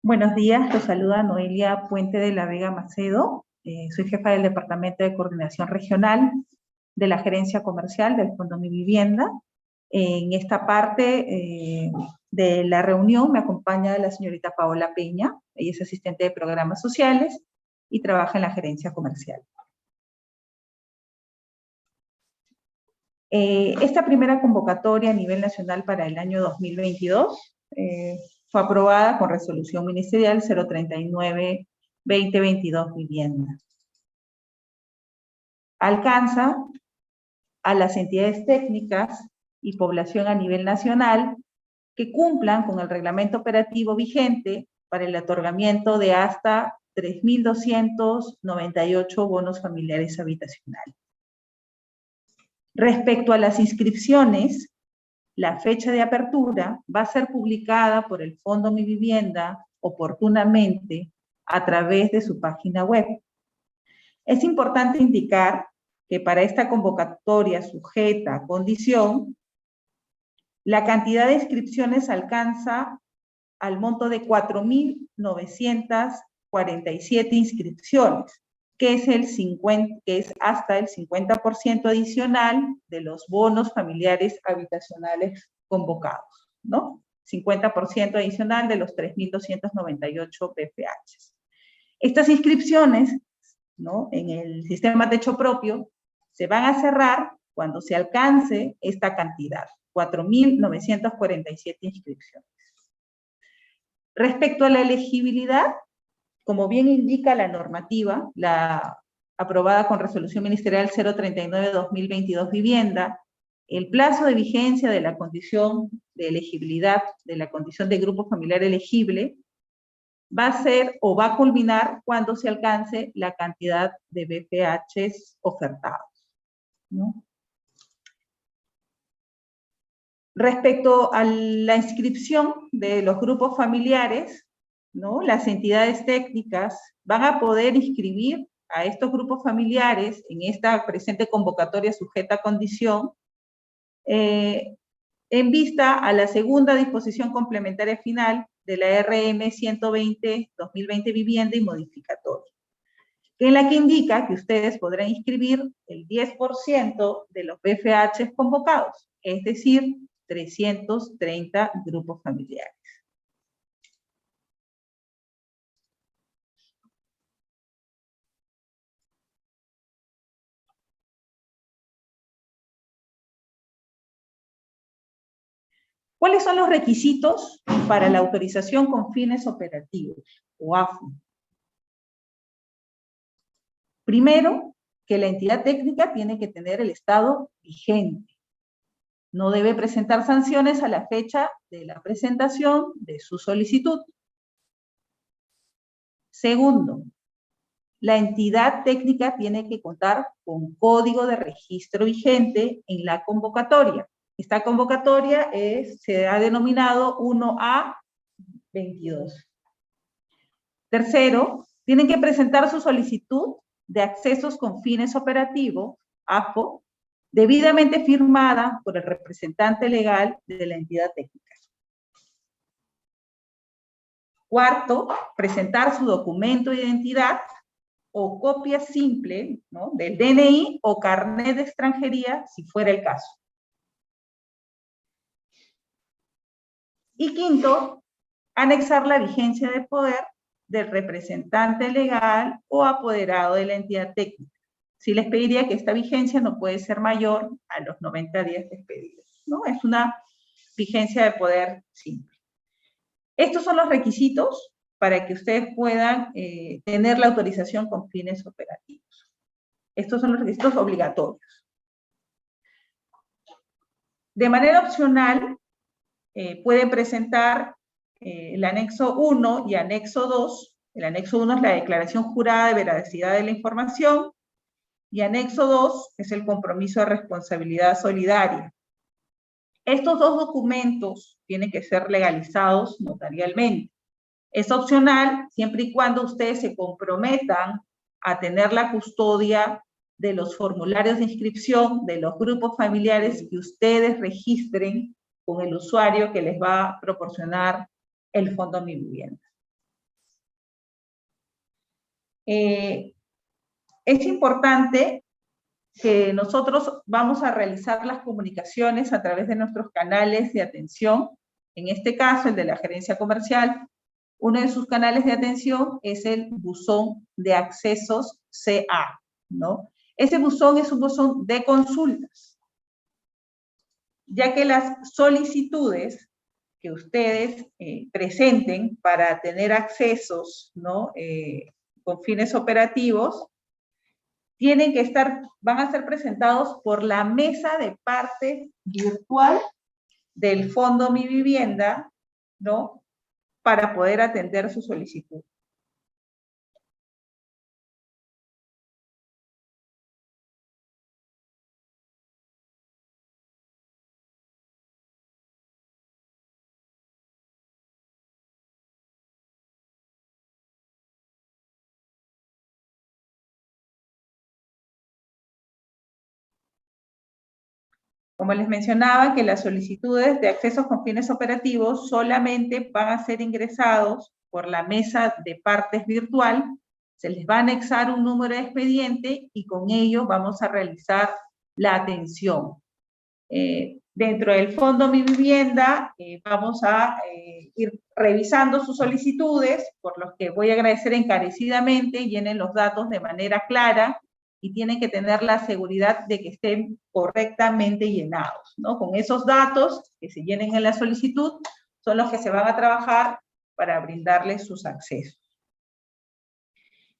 Buenos días, los saluda Noelia Puente de la Vega Macedo. Soy jefa del Departamento de Coordinación Regional de la Gerencia Comercial del Fondo Mi Vivienda. En esta parte de la reunión me acompaña la señorita Paola Peña. Ella es asistente de programas sociales y trabaja en la Gerencia Comercial. Esta primera convocatoria a nivel nacional para el año 2022 fue aprobada con resolución ministerial 039-2022 Vivienda. Alcanza a las entidades técnicas y población a nivel nacional que cumplan con el reglamento operativo vigente para el otorgamiento de hasta 3.298 bonos familiares habitacionales. Respecto a las inscripciones, la fecha de apertura va a ser publicada por el Fondo Mi Vivienda oportunamente a través de su página web. Es importante indicar que para esta convocatoria sujeta a condición, la cantidad de inscripciones alcanza al monto de 4.947 inscripciones, que es hasta el 50% adicional de los bonos familiares habitacionales convocados, ¿no? 50% adicional de los 3.298 BPH. Estas inscripciones, ¿no?, en el sistema techo propio se van a cerrar cuando se alcance esta cantidad, 4.947 inscripciones. Respecto a la elegibilidad, como bien indica la normativa, la aprobada con resolución ministerial 039-2022 Vivienda, el plazo de vigencia de la condición de elegibilidad, de la condición de grupo familiar elegible, va a ser o va a culminar cuando se alcance la cantidad de BPHs ofertados, ¿no? Respecto a la inscripción de los grupos familiares, ¿no?, las entidades técnicas van a poder inscribir a estos grupos familiares en esta presente convocatoria sujeta a condición en vista a la segunda disposición complementaria final de la RM 120-2020 Vivienda y Modificatoria, en la que indica que ustedes podrán inscribir el 10% de los BFH convocados, es decir, 330 grupos familiares. ¿Cuáles son los requisitos para la autorización con fines operativos, o AFO? Primero, que la entidad técnica tiene que tener el estado vigente. No debe presentar sanciones a la fecha de la presentación de su solicitud. Segundo, la entidad técnica tiene que contar con código de registro vigente en la convocatoria. Esta convocatoria se ha denominado 1A22. Tercero, tienen que presentar su solicitud de accesos con fines operativos, AFO, debidamente firmada por el representante legal de la entidad técnica. Cuarto, presentar su documento de identidad o copia simple, ¿no?, del DNI o carnet de extranjería, si fuera el caso. Y quinto, anexar la vigencia de poder del representante legal o apoderado de la entidad técnica. Sí les pediría que esta vigencia no puede ser mayor a los 90 días despedidos, ¿no? Es una vigencia de poder simple. Estos son los requisitos para que ustedes puedan tener la autorización con fines operativos. Estos son los requisitos obligatorios. De manera opcional, pueden presentar el anexo 1 y anexo 2. El anexo 1 es la declaración jurada de veracidad de la información, y anexo 2 es el compromiso de responsabilidad solidaria. Estos dos documentos tienen que ser legalizados notarialmente. Es opcional siempre y cuando ustedes se comprometan a tener la custodia de los formularios de inscripción de los grupos familiares que ustedes registren con el usuario que les va a proporcionar el Fondo Mi Vivienda. Es importante que nosotros vamos a realizar las comunicaciones a través de nuestros canales de atención. En este caso, el de la gerencia comercial, uno de sus canales de atención es el buzón de accesos CA, ¿no? Ese buzón es un buzón de consultas, ya que las solicitudes que ustedes presenten para tener accesos, ¿no? Con fines operativos, tienen que van a ser presentados por la mesa de parte virtual del Fondo Mi Vivienda, ¿no? Para poder atender su solicitud. Como les mencionaba, que las solicitudes de accesos con fines operativos solamente van a ser ingresados por la mesa de partes virtual, se les va a anexar un número de expediente y con ello vamos a realizar la atención. Dentro del Fondo Mi Vivienda vamos a ir revisando sus solicitudes, por los que voy a agradecer encarecidamente, llenen los datos de manera clara, y tienen que tener la seguridad de que estén correctamente llenados, ¿no? Con esos datos que se llenen en la solicitud son los que se van a trabajar para brindarles sus accesos.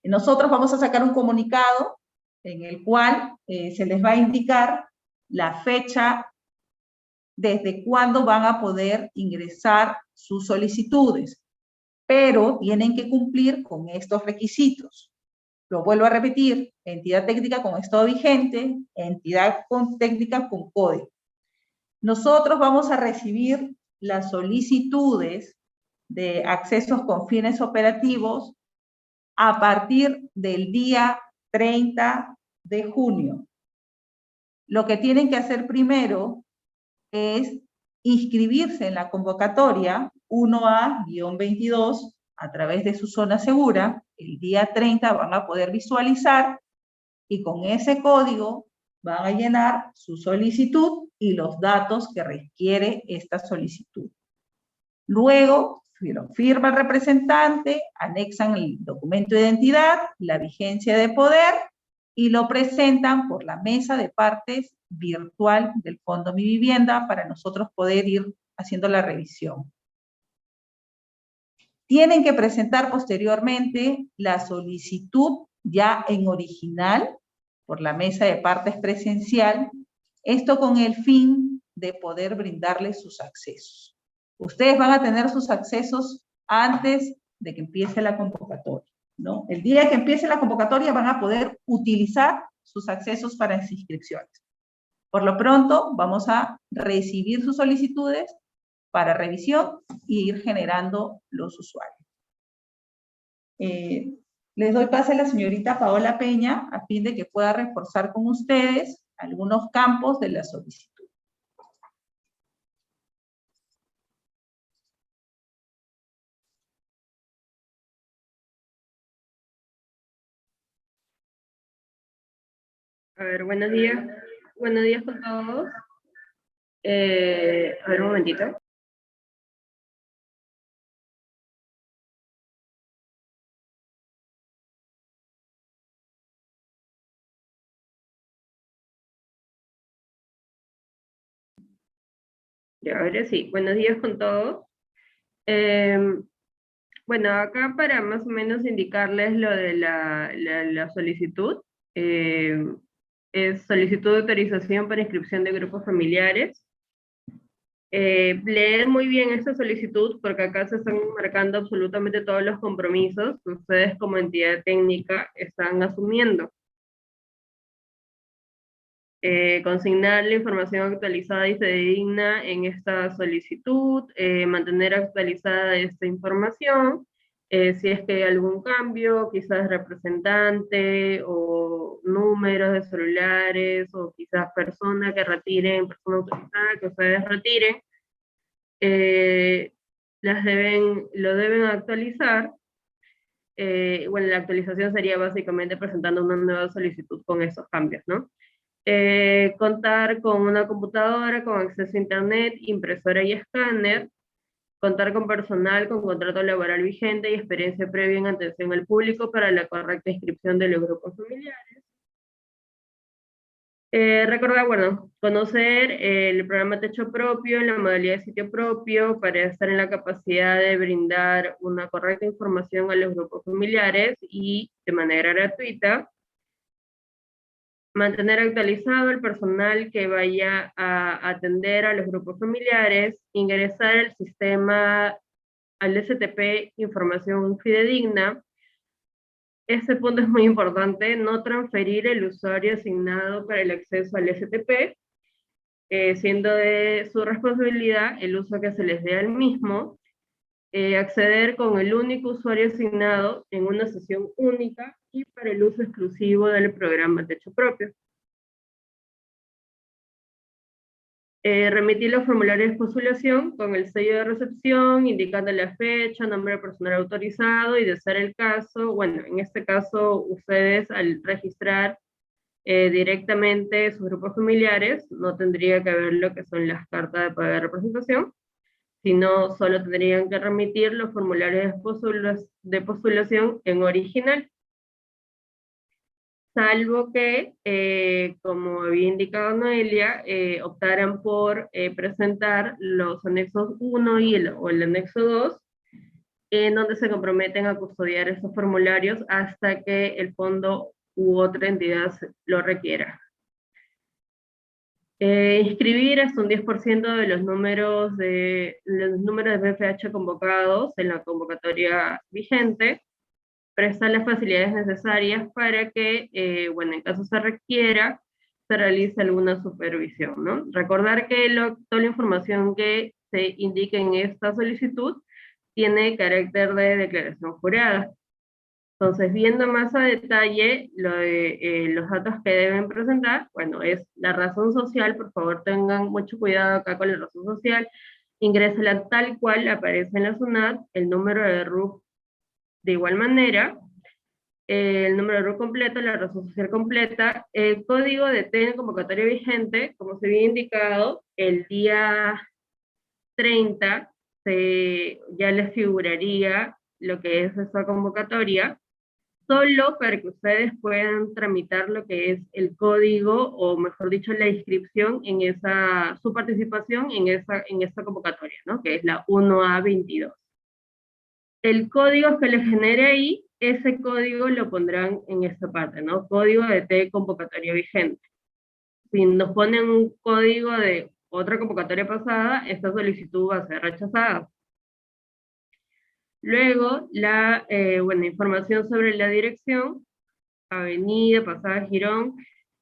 Y nosotros vamos a sacar un comunicado en el cual se les va a indicar la fecha desde cuándo van a poder ingresar sus solicitudes, pero tienen que cumplir con estos requisitos. Lo vuelvo a repetir: entidad técnica con estado vigente, entidad técnica con código. Nosotros vamos a recibir las solicitudes de accesos con fines operativos a partir del día 30 de junio. Lo que tienen que hacer primero es inscribirse en la convocatoria 1A-22 a través de su zona segura. El día 30 van a poder visualizar y con ese código van a llenar su solicitud y los datos que requiere esta solicitud. Luego, lo firma el representante, anexan el documento de identidad, la vigencia de poder y lo presentan por la mesa de partes virtual del Fondo Mi Vivienda para nosotros poder ir haciendo la revisión. Tienen que presentar posteriormente la solicitud ya en original por la mesa de partes presencial, esto con el fin de poder brindarles sus accesos. Ustedes van a tener sus accesos antes de que empiece la convocatoria, ¿no? El día que empiece la convocatoria van a poder utilizar sus accesos para las inscripciones. Por lo pronto, vamos a recibir sus solicitudes para revisión y ir generando los usuarios. Les doy pase a la señorita Paola Peña a fin de que pueda reforzar con ustedes algunos campos de la solicitud. A ver, buenos días. Buenos días con todos. A ver, un momentito. Ya, ahora sí. Buenos días con todos. Bueno, acá para más o menos indicarles lo de la solicitud. Es solicitud de autorización para inscripción de grupos familiares. Leer muy bien esta solicitud porque acá se están marcando absolutamente todos los compromisos que ustedes como entidad técnica están asumiendo. Consignar la información actualizada y fidedigna en esta solicitud, mantener actualizada esta información, si es que hay algún cambio, quizás representante o números de celulares o quizás persona que retiren, persona autorizada que ustedes retiren, lo deben actualizar. bueno, la actualización sería básicamente presentando una nueva solicitud con esos cambios, ¿no? Contar con una computadora con acceso a internet, impresora y escáner, contar con personal con contrato laboral vigente y experiencia previa en atención al público para la correcta inscripción de los grupos familiares. Recordar, bueno, conocer el programa Techo Propio, la modalidad de sitio propio, para estar en la capacidad de brindar una correcta información a los grupos familiares y de manera gratuita. Mantener actualizado el personal que vaya a atender a los grupos familiares, ingresar al sistema, al STP, información fidedigna. Este punto es muy importante, no transferir el usuario asignado para el acceso al STP, siendo de su responsabilidad el uso que se les dé al mismo, acceder con el único usuario asignado en una sesión única y para el uso exclusivo del programa Techo Propio. Remitir los formularios de postulación con el sello de recepción, indicando la fecha, nombre de personal autorizado y de ser el caso, bueno, en este caso ustedes al registrar directamente sus grupos familiares, no tendría que ver lo que son las cartas de pago de representación, sino solo tendrían que remitir los formularios de postulación en original. Salvo que, como había indicado Noelia, optaran por presentar los anexos 1 o el anexo 2, en donde se comprometen a custodiar esos formularios hasta que el fondo u otra entidad lo requiera. Inscribir hasta un 10% de los números de BFH convocados en la convocatoria vigente, prestar las facilidades necesarias para que, bueno, en caso se requiera, se realice alguna supervisión, ¿no? Recordar que toda la información que se indique en esta solicitud tiene carácter de declaración jurada. Entonces, viendo más a detalle los datos que deben presentar, bueno, es la razón social, por favor tengan mucho cuidado acá con la razón social, ingrésela tal cual aparece en la SUNAT, el número de RUC de igual manera, el número de RUC completo, la razón social completa, el código de TN convocatoria vigente, como se había indicado, el día 30 ya les figuraría lo que es esa convocatoria, solo para que ustedes puedan tramitar lo que es el código, o mejor dicho, la inscripción en su participación en esta convocatoria, ¿no? Que es la 1A22. El código que les genere ahí, ese código lo pondrán en esta parte, ¿no? Código de T convocatoria vigente. Si nos ponen un código de otra convocatoria pasada, esta solicitud va a ser rechazada. Luego, bueno, información sobre la dirección, avenida, pasada Girón,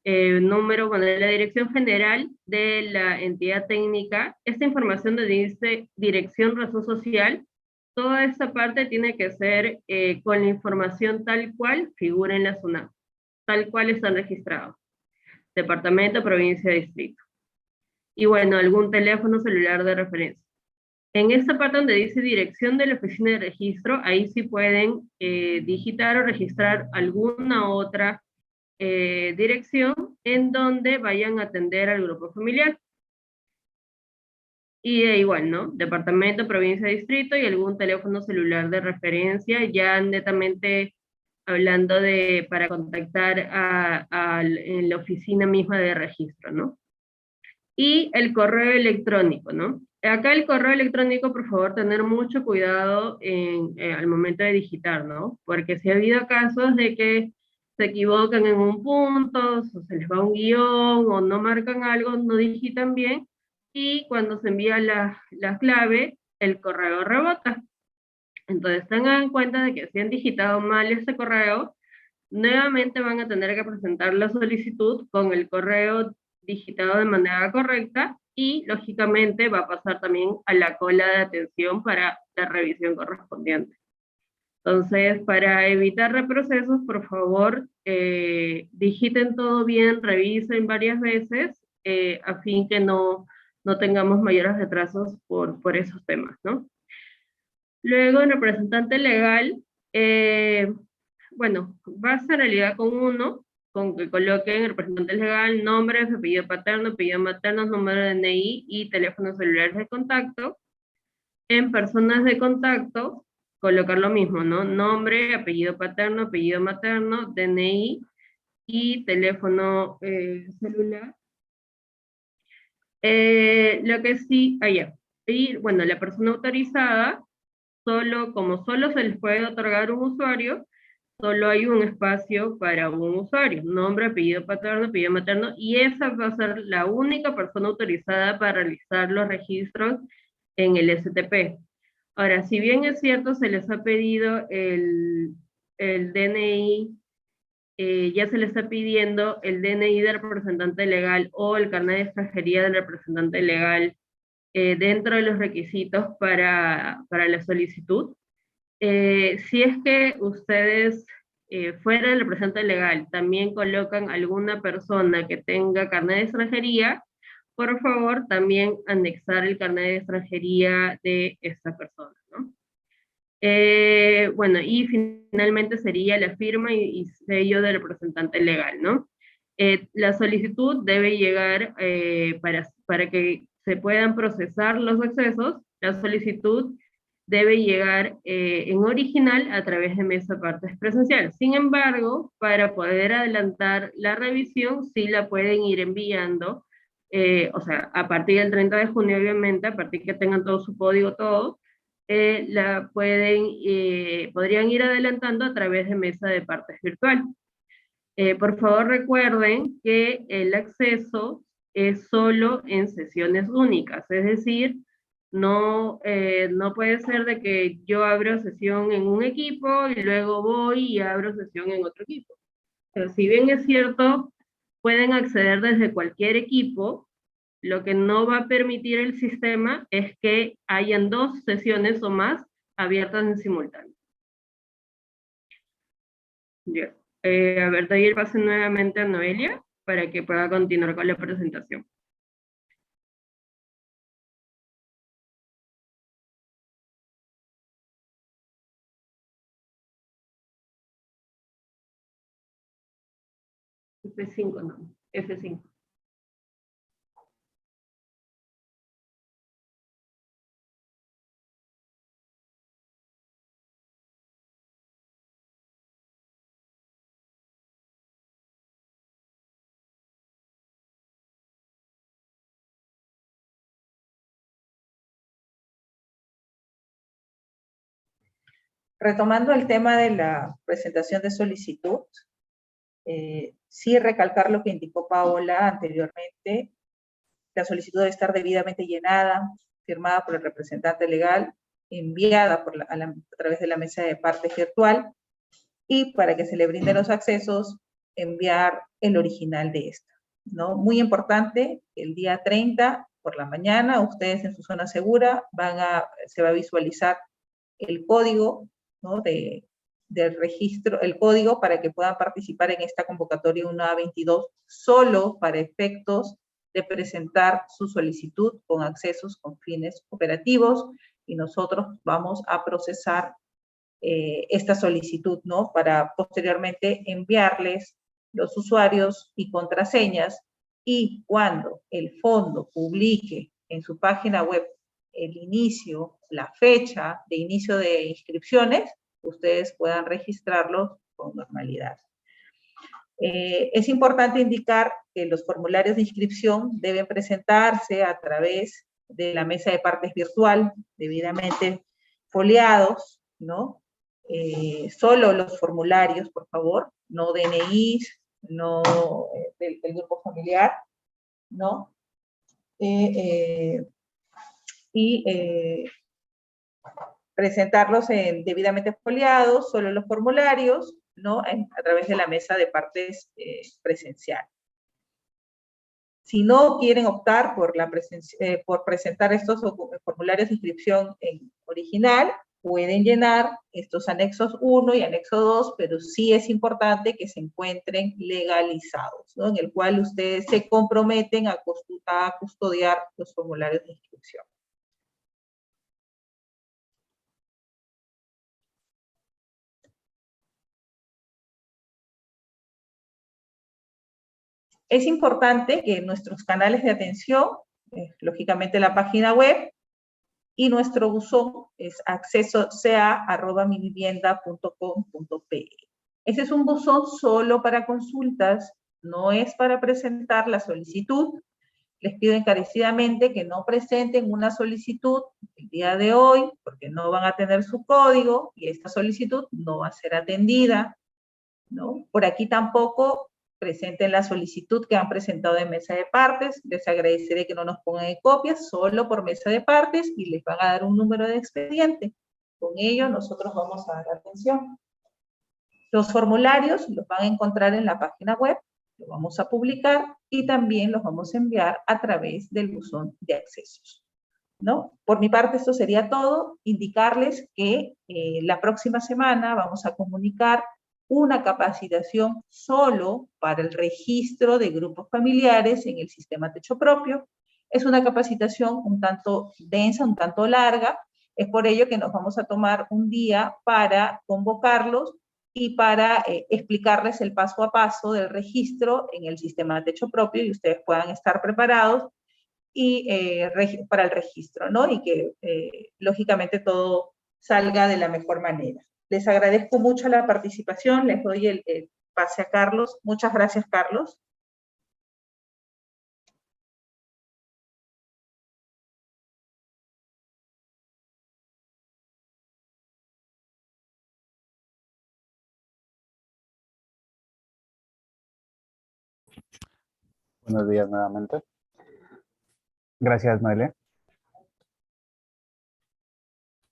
número, bueno, de la dirección general de la entidad técnica. Esta información donde dice dirección, razón social, toda esta parte tiene que ser con la información tal cual figura en la SUNAT, tal cual están registrados. Departamento, provincia, distrito. Y bueno, algún teléfono celular de referencia. En esta parte donde dice dirección de la oficina de registro, ahí sí pueden digitar o registrar alguna otra dirección en donde vayan a atender al grupo familiar. Y igual, ¿no? Departamento, provincia, distrito y algún teléfono celular de referencia, ya netamente hablando para contactar en la oficina misma de registro, ¿no? Y el correo electrónico, ¿no? Acá el correo electrónico, por favor, tener mucho cuidado al momento de digitar, ¿no? Porque si ha habido casos de que se equivocan en un punto, o se les va un guión, o no marcan algo, no digitan bien, y cuando se envía la clave, el correo rebota. Entonces tengan en cuenta de que si han digitado mal ese correo, nuevamente van a tener que presentar la solicitud con el correo digitado de manera correcta y lógicamente va a pasar también a la cola de atención para la revisión correspondiente. Entonces, para evitar reprocesos, por favor, digiten todo bien, revisen varias veces, a fin que no tengamos mayores retrasos por esos temas, ¿no? Luego, el representante legal Bueno, basta en realidad con uno, con que coloquen el representante legal, nombre, apellido paterno, apellido materno, número de DNI y teléfonos celulares de contacto. En personas de contacto, colocar lo mismo, ¿no? Nombre, apellido paterno, apellido materno, DNI y teléfono celular. Lo que sí, allá. Y bueno, la persona autorizada, como solo se les puede otorgar un usuario, solo hay un espacio para un usuario, nombre, apellido paterno, apellido materno, y esa va a ser la única persona autorizada para realizar los registros en el STP. Ahora, si bien es cierto, se les ha pedido el DNI, ya se les está pidiendo el DNI del representante legal o el carnet de extranjería del representante legal dentro de los requisitos para la solicitud. Si es que ustedes, fuera del representante legal, también colocan alguna persona que tenga carnet de extranjería, por favor, también anexar el carnet de extranjería de esta persona, ¿no? Bueno, y finalmente sería la firma y sello del representante legal, ¿no? La solicitud debe llegar para que se puedan procesar los accesos, la solicitud debe llegar en original a través de mesa partes presencial. Sin embargo, para poder adelantar la revisión, sí la pueden ir enviando, o sea, a partir del 30 de junio, obviamente, a partir que tengan todo su código, todo, podrían ir adelantando a través de mesa de partes virtual. Por favor recuerden que el acceso es solo en sesiones únicas, es decir, no puede ser de que yo abro sesión en un equipo y luego voy y abro sesión en otro equipo. Pero si bien es cierto, pueden acceder desde cualquier equipo, lo que no va a permitir el sistema es que hayan 2 sesiones o más abiertas en simultáneo. Ya. A ver, doy el pase nuevamente a Noelia para que pueda continuar con la presentación. F5, no. F5. Retomando el tema de la presentación de solicitud, sí recalcar lo que indicó Paola anteriormente. La solicitud debe estar debidamente llenada, firmada por el representante legal, enviada a través de la mesa de partes virtual, y para que se le brinden los accesos, enviar el original de esta, ¿no? Muy importante, el día 30 por la mañana, ustedes en su zona segura se va a visualizar el código, ¿no? del registro, el código para que puedan participar en esta convocatoria 1A22 solo para efectos de presentar su solicitud con accesos con fines operativos, y nosotros vamos a procesar esta solicitud, ¿no? Para posteriormente enviarles los usuarios y contraseñas, y cuando el fondo publique en su página web el inicio, la fecha de inicio de inscripciones, ustedes puedan registrarlos con normalidad. Es importante indicar que los formularios de inscripción deben presentarse a través de la mesa de partes virtual, debidamente foliados, ¿no? Solo los formularios, por favor, no DNIs, no del grupo familiar, ¿no? Presentarlos debidamente foliados, solo los formularios, ¿no? A través de la mesa de partes presencial. Si no quieren optar por presentar estos formularios de inscripción en original, pueden llenar estos anexos 1 y anexo 2, pero sí es importante que se encuentren legalizados, ¿no? En el cual ustedes se comprometen a custodiar los formularios de inscripción. Es importante que nuestros canales de atención, lógicamente la página web, y nuestro buzón es accesosea@mivivienda.com.pe. Ese es un buzón solo para consultas, no es para presentar la solicitud. Les pido encarecidamente que no presenten una solicitud el día de hoy, porque no van a tener su código y esta solicitud no va a ser atendida, ¿no? Por aquí tampoco presenten la solicitud que han presentado en mesa de partes. Les agradeceré que no nos pongan en copias, solo por mesa de partes, y les van a dar un número de expediente. Con ello nosotros vamos a dar atención. Los formularios los van a encontrar en la página web, los vamos a publicar y también los vamos a enviar a través del buzón de accesos, ¿no? Por mi parte esto sería todo. Indicarles que la próxima semana vamos a comunicar una capacitación solo para el registro de grupos familiares en el sistema Techo Propio. Es una capacitación un tanto densa, un tanto larga. Es por ello que nos vamos a tomar un día para convocarlos y para explicarles el paso a paso del registro en el sistema Techo Propio y ustedes puedan estar preparados y para el registro, ¿no? Y que lógicamente todo salga de la mejor manera. Les agradezco mucho la participación, les doy el pase a Carlos. Muchas gracias, Carlos. Buenos días nuevamente. Gracias, Noelia.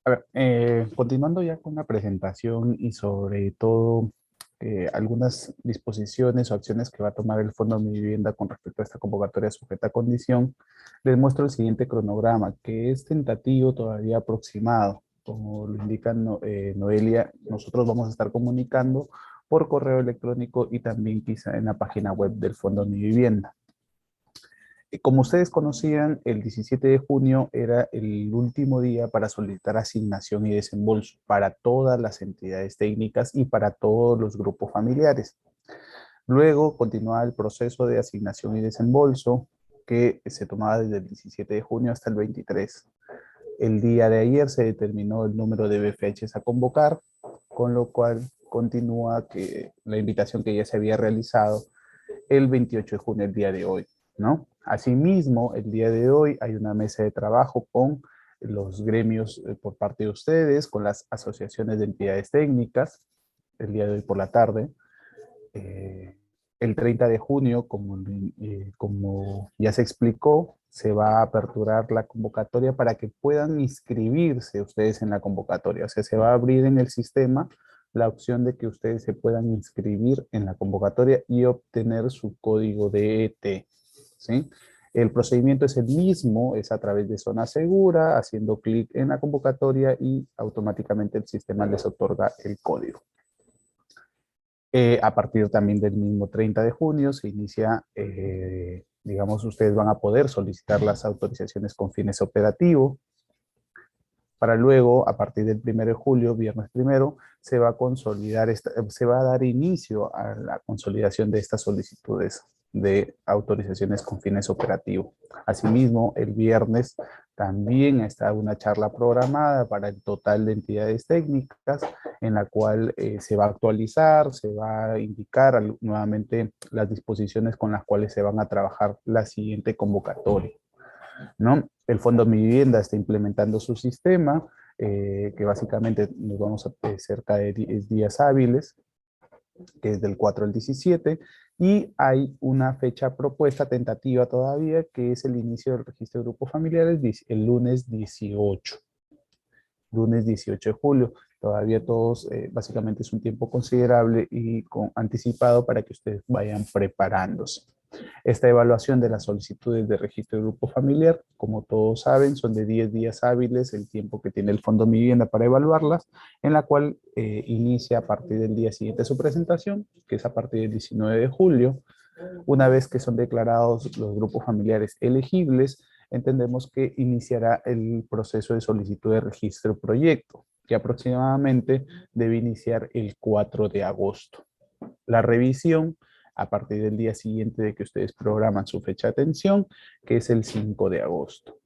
A ver, continuando ya con la presentación y sobre todo algunas disposiciones o acciones que va a tomar el Fondo Mi Vivienda con respecto a esta convocatoria sujeta a condición, les muestro el siguiente cronograma, que es tentativo, todavía aproximado. Como lo indica Noelia, nosotros vamos a estar comunicando por correo electrónico y también quizá en la página web del Fondo Mi Vivienda. Como ustedes conocían, el 17 de junio era el último día para solicitar asignación y desembolso para todas las entidades técnicas y para todos los grupos familiares. Luego continuaba el proceso de asignación y desembolso que se tomaba desde el 17 de junio hasta el 23. El día de ayer se determinó el número de BFHs a convocar, con lo cual continúa la invitación que ya se había realizado el 28 de junio, el día de hoy, ¿no? Asimismo, el día de hoy hay una mesa de trabajo con los gremios por parte de ustedes, con las asociaciones de entidades técnicas, el día de hoy por la tarde. El 30 de junio, como ya se explicó, se va a aperturar la convocatoria para que puedan inscribirse ustedes en la convocatoria. O sea, se va a abrir en el sistema la opción de que ustedes se puedan inscribir en la convocatoria y obtener su código de ET, ¿sí? El procedimiento es el mismo, es a través de Zona Segura, haciendo clic en la convocatoria y automáticamente el sistema les otorga el código. A partir también del mismo 30 de junio se inicia, digamos, ustedes van a poder solicitar las autorizaciones con fines operativos, para luego, a partir del 1 de julio, viernes 1, se va a consolidar, se va a dar inicio a la consolidación de estas solicitudes de autorizaciones con fines operativos. Asimismo, el viernes también está una charla programada para el total de entidades técnicas, en la cual se va a actualizar, se va a indicar nuevamente las disposiciones con las cuales se van a trabajar la siguiente convocatoria, ¿no? El Fondo Mi Vivienda está implementando su sistema, que básicamente nos vamos a cerca de 10 días hábiles, que es del 4 al 17, y hay una fecha propuesta tentativa todavía, que es el inicio del registro de grupos familiares el lunes 18. Lunes 18 de julio. Todavía todos, básicamente es un tiempo considerable y anticipado para que ustedes vayan preparándose. Esta evaluación de las solicitudes de registro de grupo familiar, como todos saben, son de 10 días hábiles, el tiempo que tiene el Fondo Mi Vivienda para evaluarlas, en la cual inicia a partir del día siguiente su presentación, que es a partir del 19 de julio. Una vez que son declarados los grupos familiares elegibles, entendemos que iniciará el proceso de solicitud de registro proyecto, que aproximadamente debe iniciar el 4 de agosto. La revisión a partir del día siguiente de que ustedes programan su fecha de atención, que es el 5 de agosto.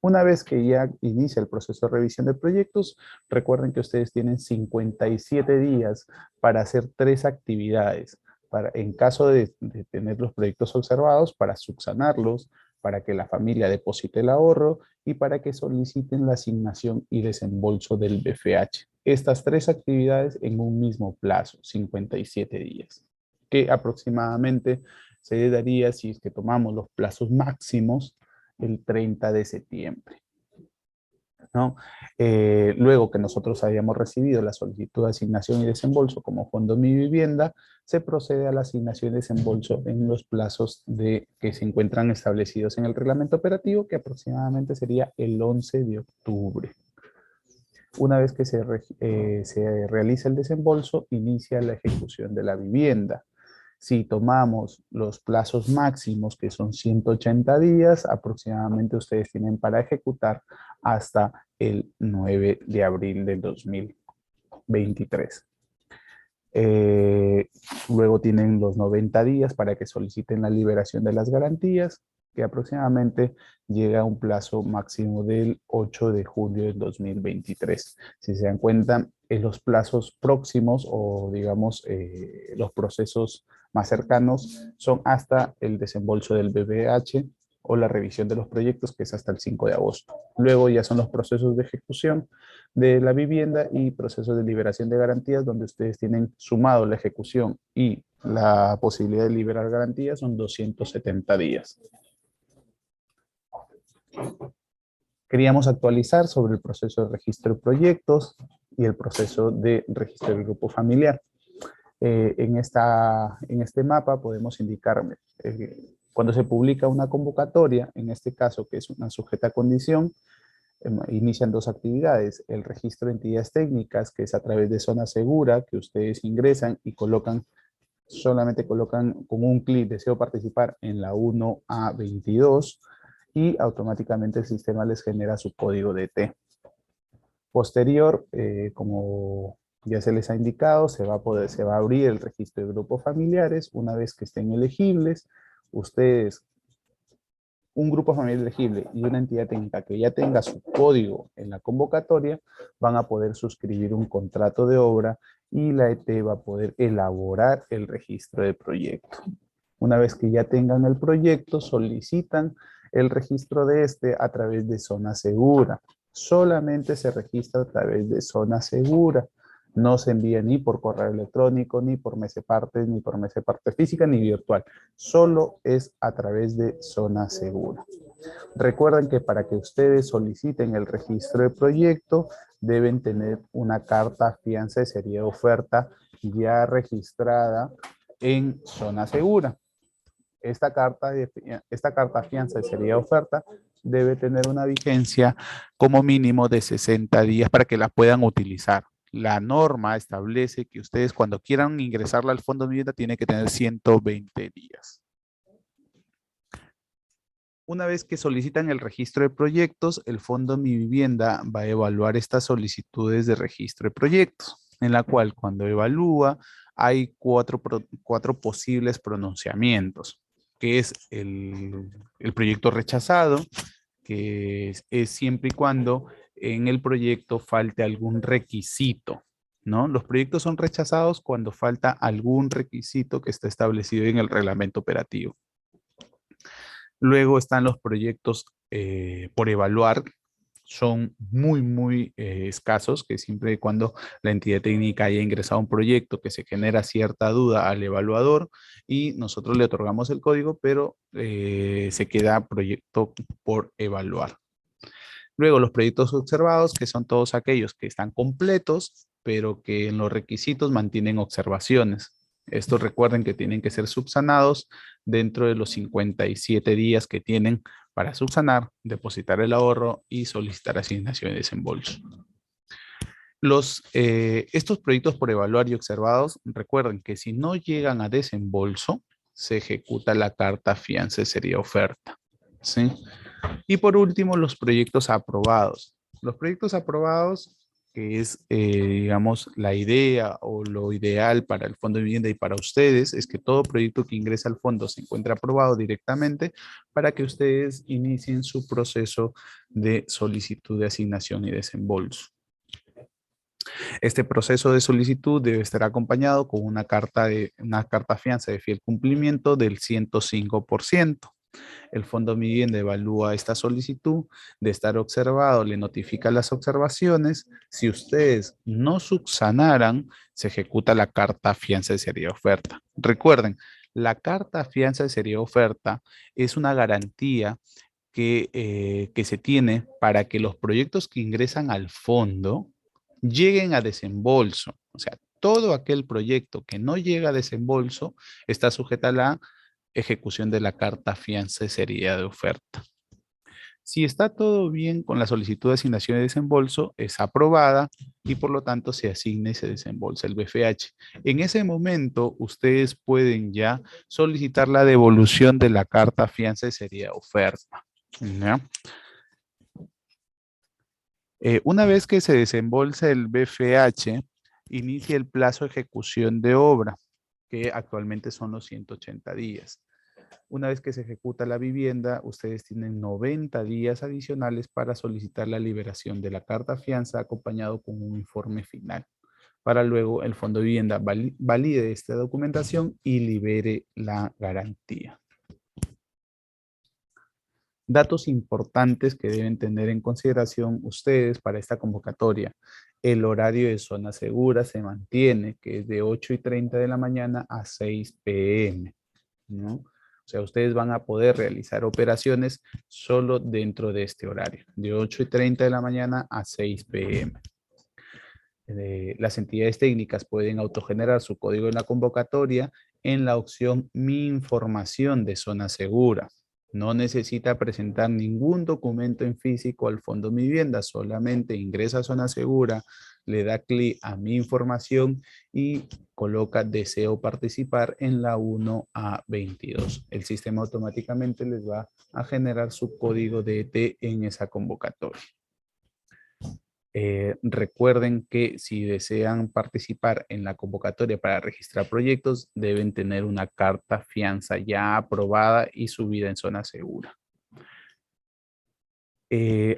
Una vez que ya inicia el proceso de revisión de proyectos, recuerden que ustedes tienen 57 días para hacer 3 actividades. En caso de tener los proyectos observados, para subsanarlos, para que la familia deposite el ahorro y para que soliciten la asignación y desembolso del BFH. Estas 3 actividades en un mismo plazo, 57 días, que aproximadamente se daría, si es que tomamos los plazos máximos, el 30 de septiembre. ¿No? Luego que nosotros hayamos recibido la solicitud de asignación y desembolso como Fondo Mi Vivienda, se procede a la asignación y desembolso en los plazos que se encuentran establecidos en el reglamento operativo, que aproximadamente sería el 11 de octubre. Una vez que se realiza el desembolso, inicia la ejecución de la vivienda. Si tomamos los plazos máximos, que son 180 días, aproximadamente ustedes tienen para ejecutar hasta el 9 de abril del 2023. Luego tienen los 90 días para que soliciten la liberación de las garantías, que aproximadamente llega a un plazo máximo del 8 de julio del 2023. Si se dan cuenta, en los plazos próximos o digamos los procesos más cercanos son hasta el desembolso del BBH o la revisión de los proyectos, que es hasta el 5 de agosto. Luego ya son los procesos de ejecución de la vivienda y procesos de liberación de garantías, donde ustedes tienen sumado la ejecución y la posibilidad de liberar garantías, son 270 días. Queríamos actualizar sobre el proceso de registro de proyectos y el proceso de registro del grupo familiar. En este mapa podemos indicar cuando se publica una convocatoria, en este caso que es una sujeta condición, inician 2 actividades: el registro de entidades técnicas, que es a través de zona segura, que ustedes ingresan y solamente colocan con un clic deseo participar en la 1A22 y automáticamente el sistema les genera su código de T. Posterior, como ya se les ha indicado, se va a abrir el registro de grupos familiares. Una vez que estén elegibles, ustedes, un grupo familiar elegible y una entidad técnica que ya tenga su código en la convocatoria, van a poder suscribir un contrato de obra y la ET va a poder elaborar el registro de proyecto. Una vez que ya tengan el proyecto, solicitan el registro de este a través de zona segura. Solamente se registra a través de zona segura. No se envía ni por correo electrónico, ni por Mesepartes, ni por Meseparte física, ni virtual. Solo es a través de zona segura. Recuerden que para que ustedes soliciten el registro de proyecto, deben tener una carta fianza de serie de oferta ya registrada en zona segura. Esta carta fianza de serie de oferta debe tener una vigencia como mínimo de 60 días para que la puedan utilizar. La norma establece que ustedes cuando quieran ingresarla al Fondo de Vivienda tiene que tener 120 días. Una vez que solicitan el registro de proyectos, el Fondo Mi Vivienda va a evaluar estas solicitudes de registro de proyectos, en la cual cuando evalúa hay cuatro posibles pronunciamientos, que es el proyecto rechazado, que es siempre y cuando en el proyecto falte algún requisito, ¿no? Los proyectos son rechazados cuando falta algún requisito que está establecido en el reglamento operativo. Luego están los proyectos por evaluar. Son muy escasos, que siempre y cuando la entidad técnica haya ingresado un proyecto que se genera cierta duda al evaluador y nosotros le otorgamos el código, pero se queda proyecto por evaluar. Luego los proyectos observados, que son todos aquellos que están completos, pero que en los requisitos mantienen observaciones. Estos recuerden que tienen que ser subsanados dentro de los 57 días que tienen para subsanar, depositar el ahorro y solicitar asignación y desembolso. Estos proyectos por evaluar y observados, recuerden que si no llegan a desembolso, se ejecuta la carta fianza de serie de oferta, ¿sí? Y por último, los proyectos aprobados. Los proyectos aprobados que es, digamos, la idea o lo ideal para el Fondo de Vivienda y para ustedes, es que todo proyecto que ingresa al fondo se encuentre aprobado directamente para que ustedes inicien su proceso de solicitud de asignación y desembolso. Este proceso de solicitud debe estar acompañado con una carta fianza de fiel cumplimiento del 105%. El Fondo de Vivienda evalúa esta solicitud, de estar observado, le notifica las observaciones. Si ustedes no subsanaran, se ejecuta la carta fianza de serie de oferta. Recuerden, la carta fianza de serie de oferta es una garantía que se tiene para que los proyectos que ingresan al fondo lleguen a desembolso. O sea, todo aquel proyecto que no llega a desembolso está sujeta a la ejecución de la carta fianza de serie de oferta. Si está todo bien con la solicitud de asignación y desembolso, es aprobada y por lo tanto se asigna y se desembolsa el BFH. En ese momento, ustedes pueden ya solicitar la devolución de la carta fianza de serie de oferta. ¿Ya? Una vez que se desembolsa el BFH, inicia el plazo de ejecución de obra, que actualmente son los 180 días. Una vez que se ejecuta la vivienda, ustedes tienen 90 días adicionales para solicitar la liberación de la carta fianza acompañado con un informe final, para luego el Fondo de Vivienda valide esta documentación y libere la garantía. Datos importantes que deben tener en consideración ustedes para esta convocatoria. El horario de zona segura se mantiene, que es de 8:30 de la mañana a 6 p.m., ¿no? O sea, ustedes van a poder realizar operaciones solo dentro de este horario, de 8:30 de la mañana a 6 p.m. Las entidades técnicas pueden autogenerar su código en la convocatoria en la opción Mi información de zona segura. No necesita presentar ningún documento en físico al Fondo Mi Vivienda, solamente ingresa a zona segura, le da clic a Mi información y coloca Deseo participar en la 1A22. El sistema automáticamente les va a generar su código de ET en esa convocatoria. Recuerden que si desean participar en la convocatoria para registrar proyectos, deben tener una carta fianza ya aprobada y subida en zona segura.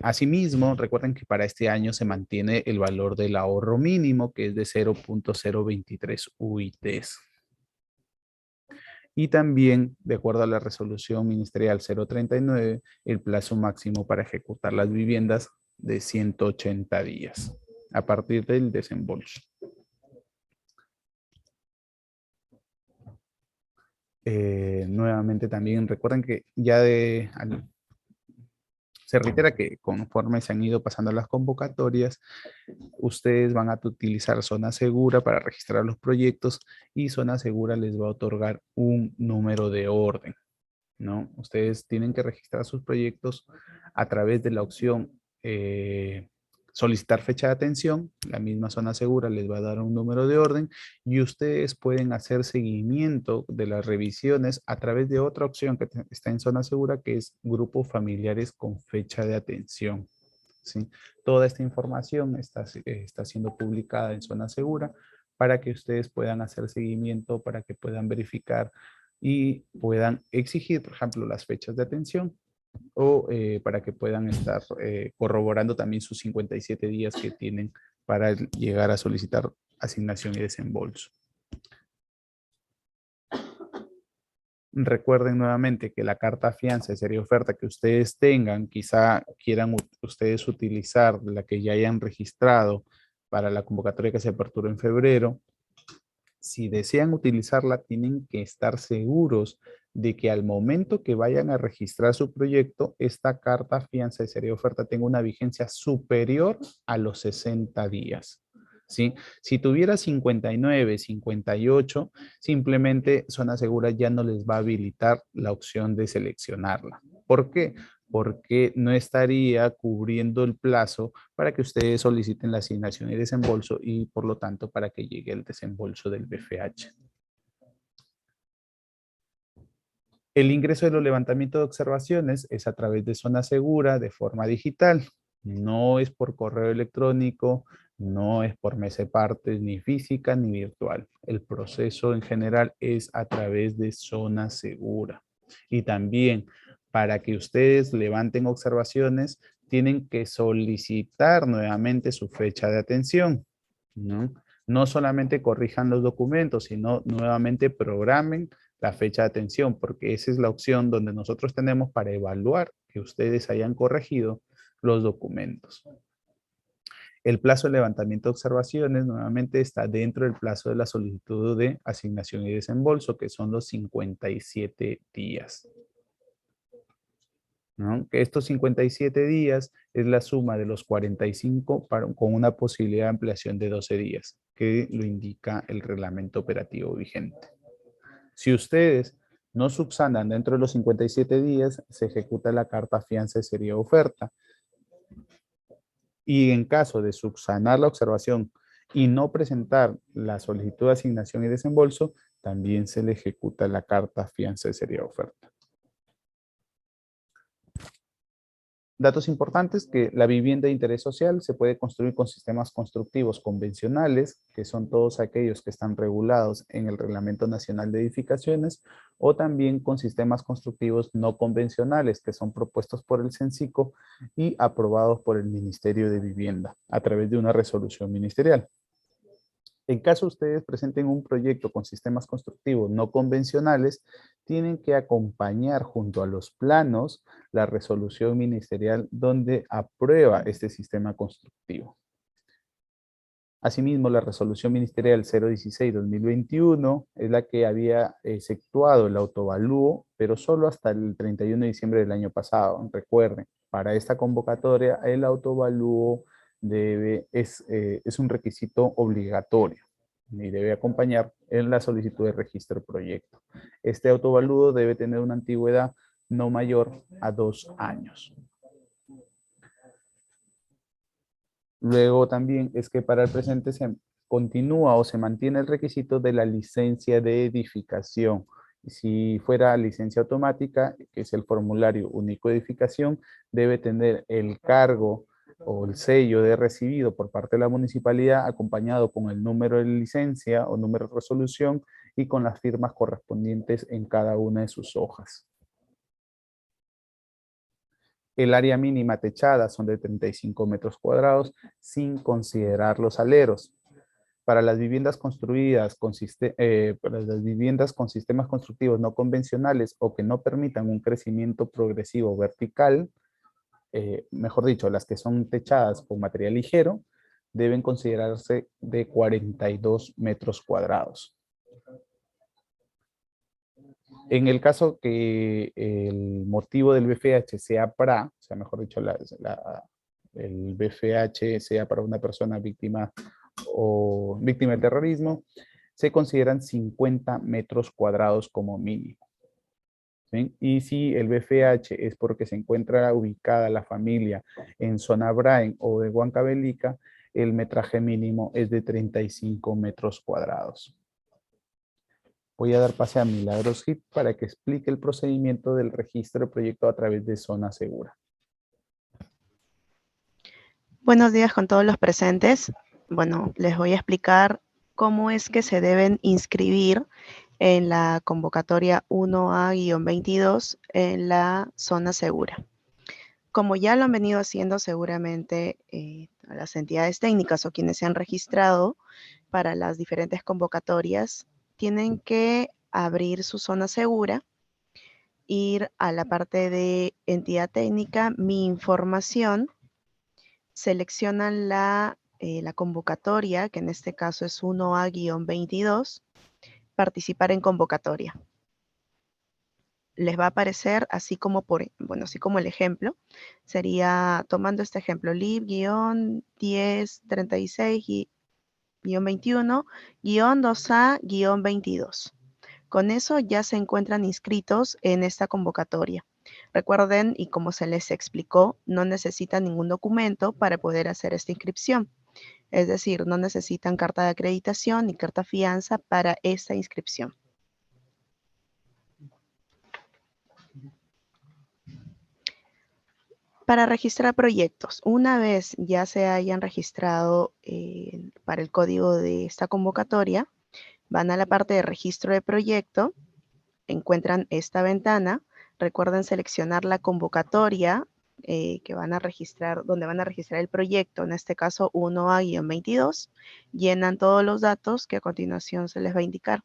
Asimismo, recuerden que para este año se mantiene el valor del ahorro mínimo, que es de 0.023 UITs. Y también, de acuerdo a la resolución ministerial 039, el plazo máximo para ejecutar las viviendas de 180 días a partir del desembolso. Nuevamente también recuerden que ya se reitera que conforme se han ido pasando las convocatorias, ustedes van a utilizar zona segura para registrar los proyectos y zona segura les va a otorgar un número de orden, ¿no? Ustedes tienen que registrar sus proyectos a través de la opción solicitar fecha de atención. La misma zona segura les va a dar un número de orden y ustedes pueden hacer seguimiento de las revisiones a través de otra opción que está en zona segura, que es grupos familiares con fecha de atención, ¿sí? Toda esta información está siendo publicada en zona segura para que ustedes puedan hacer seguimiento, para que puedan verificar y puedan exigir, por ejemplo, las fechas de atención o para que puedan estar corroborando también sus 57 días que tienen para llegar a solicitar asignación y desembolso. Recuerden nuevamente que la carta fianza de serie de oferta que ustedes tengan, quizá quieran ustedes utilizar la que ya hayan registrado para la convocatoria que se aperturó en febrero. Si desean utilizarla, tienen que estar seguros de que al momento que vayan a registrar su proyecto, esta carta fianza de serie de oferta tenga una vigencia superior a los 60 días. ¿Sí? Si tuviera 59, 58, simplemente zona segura ya no les va a habilitar la opción de seleccionarla. ¿Por qué? Porque no estaría cubriendo el plazo para que ustedes soliciten la asignación y desembolso y por lo tanto para que llegue el desembolso del BFH. El ingreso de los levantamientos de observaciones es a través de zona segura de forma digital. No es por correo electrónico, No es por mesa de partes, ni física ni virtual. El proceso en general es a través de zona segura. Y también para que ustedes levanten observaciones, tienen que solicitar nuevamente su fecha de atención, ¿no? No solamente corrijan los documentos, sino nuevamente programen la fecha de atención, porque esa es la opción donde nosotros tenemos para evaluar que ustedes hayan corregido los documentos. El plazo de levantamiento de observaciones nuevamente está dentro del plazo de la solicitud de asignación y desembolso, que son los 57 días. ¿No? Que estos 57 días es la suma de los 45 con una posibilidad de ampliación de 12 días, que lo indica el reglamento operativo vigente. Si ustedes no subsanan dentro de los 57 días, se ejecuta la carta fianza de serie de oferta. Y en caso de subsanar la observación y no presentar la solicitud de asignación y desembolso, también se le ejecuta la carta fianza de serie de oferta. Datos importantes: que la vivienda de interés social se puede construir con sistemas constructivos convencionales, que son todos aquellos que están regulados en el Reglamento Nacional de Edificaciones, o también con sistemas constructivos no convencionales, que son propuestos por el CENSICO y aprobados por el Ministerio de Vivienda a través de una resolución ministerial. En caso ustedes presenten un proyecto con sistemas constructivos no convencionales, tienen que acompañar junto a los planos la resolución ministerial donde aprueba este sistema constructivo. Asimismo, la resolución ministerial 016-2021 es la que había efectuado el autoevalúo, pero solo hasta el 31 de diciembre del año pasado. Recuerden, para esta convocatoria el autoevalúo es un requisito obligatorio y debe acompañar en la solicitud de registro de proyecto. Este autoevalúo debe tener una antigüedad no mayor a 2 años. Luego también es que para el presente se continúa o se mantiene el requisito de la licencia de edificación. Si fuera licencia automática, que es el formulario único de edificación, debe tener el cargo o el sello de recibido por parte de la municipalidad acompañado con el número de licencia o número de resolución y con las firmas correspondientes en cada una de sus hojas. El área mínima techada son de 35 metros cuadrados sin considerar los aleros. Para las viviendas construidas con sistemas constructivos no convencionales o que no permitan un crecimiento progresivo vertical, mejor dicho, las que son techadas con material ligero, deben considerarse de 42 metros cuadrados. En el caso que el motivo del BFH sea PRA, o sea, mejor dicho, el BFH sea para una persona víctima del terrorismo, se consideran 50 metros cuadrados como mínimo. ¿Sí? Y si el BFH es porque se encuentra ubicada la familia en zona Brain o de Huancavelica, el metraje mínimo es de 35 metros cuadrados. Voy a dar pase a Milagros Hit para que explique el procedimiento del registro de proyecto a través de zona segura. Buenos días con todos los presentes. Bueno, les voy a explicar cómo es que se deben inscribir en la convocatoria 1A-22 en la zona segura. Como ya lo han venido haciendo seguramente las entidades técnicas o quienes se han registrado para las diferentes convocatorias, tienen que abrir su zona segura, ir a la parte de entidad técnica, mi información, seleccionan la convocatoria, que en este caso es 1A-22, participar en convocatoria. Les va a aparecer así como así como el ejemplo, sería tomando este ejemplo, lib-1036-21-2A-22. Con eso ya se encuentran inscritos en esta convocatoria. Recuerden, y como se les explicó, no necesitan ningún documento para poder hacer esta inscripción. Es decir, no necesitan carta de acreditación ni carta fianza para esta inscripción. Para registrar proyectos, una vez ya se hayan registrado para el código de esta convocatoria, van a la parte de registro de proyecto, encuentran esta ventana, recuerden seleccionar la convocatoria que van a registrar, donde van a registrar el proyecto, en este caso 1A-22, llenan todos los datos que a continuación se les va a indicar.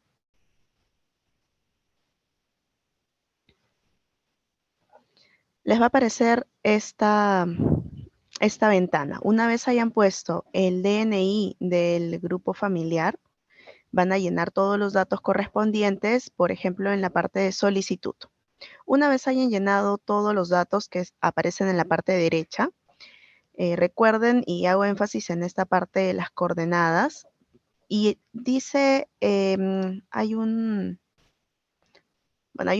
Les va a aparecer esta ventana. Una vez hayan puesto el DNI del grupo familiar, van a llenar todos los datos correspondientes, por ejemplo, en la parte de solicitud. Una vez hayan llenado todos los datos que aparecen en la parte derecha, recuerden, y hago énfasis en esta parte de las coordenadas, y dice, hay un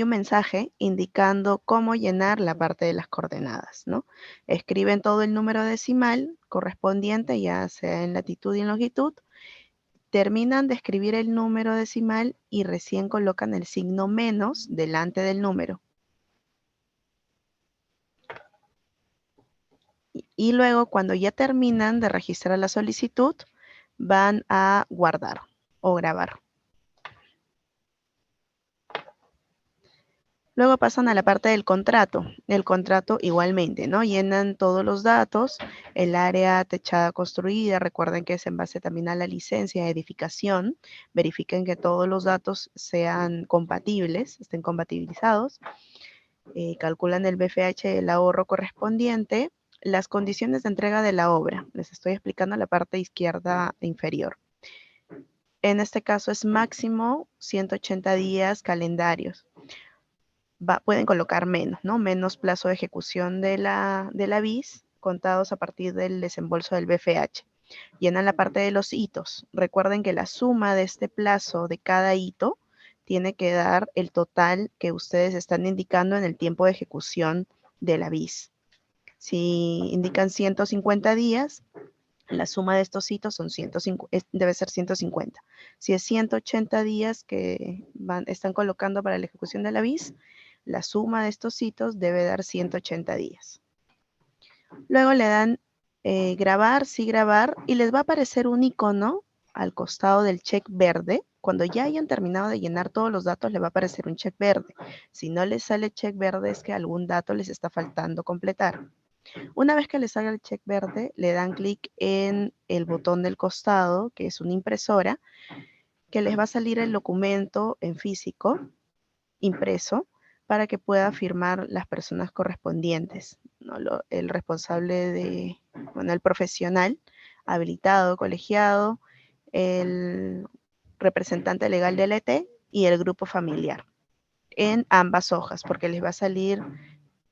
mensaje indicando cómo llenar la parte de las coordenadas, ¿no? Escriben todo el número decimal correspondiente, ya sea en latitud y en longitud, terminan de escribir el número decimal y recién colocan el signo menos delante del número. Y luego, cuando ya terminan de registrar la solicitud, van a guardar o grabar. Luego pasan a la parte del contrato. El contrato igualmente, ¿no? Llenan todos los datos, el área techada construida, recuerden que es en base también a la licencia de edificación. Verifiquen que todos los datos sean compatibles, estén compatibilizados. Calculan el BFH del ahorro correspondiente. Las condiciones de entrega de la obra. Les estoy explicando la parte izquierda inferior. En este caso es máximo 180 días calendarios. Pueden colocar menos, ¿no? Menos plazo de ejecución de la BIS contados a partir del desembolso del BFH. Llenan la parte de los hitos. Recuerden que la suma de este plazo de cada hito tiene que dar el total que ustedes están indicando en el tiempo de ejecución de la BIS. Si indican 150 días, la suma de estos hitos debe ser 150. Si es 180 días que están colocando para la ejecución de la BIS, la suma de estos hitos debe dar 180 días. Luego le dan grabar, sí grabar, y les va a aparecer un icono al costado del check verde. Cuando ya hayan terminado de llenar todos los datos, le va a aparecer un check verde. Si no les sale check verde, es que algún dato les está faltando completar. Una vez que les salga el check verde, le dan clic en el botón del costado, que es una impresora, que les va a salir el documento en físico, impreso, para que pueda firmar las personas correspondientes, ¿no? El responsable el profesional, habilitado, colegiado, el representante legal del ET y el grupo familiar, en ambas hojas, porque les va a salir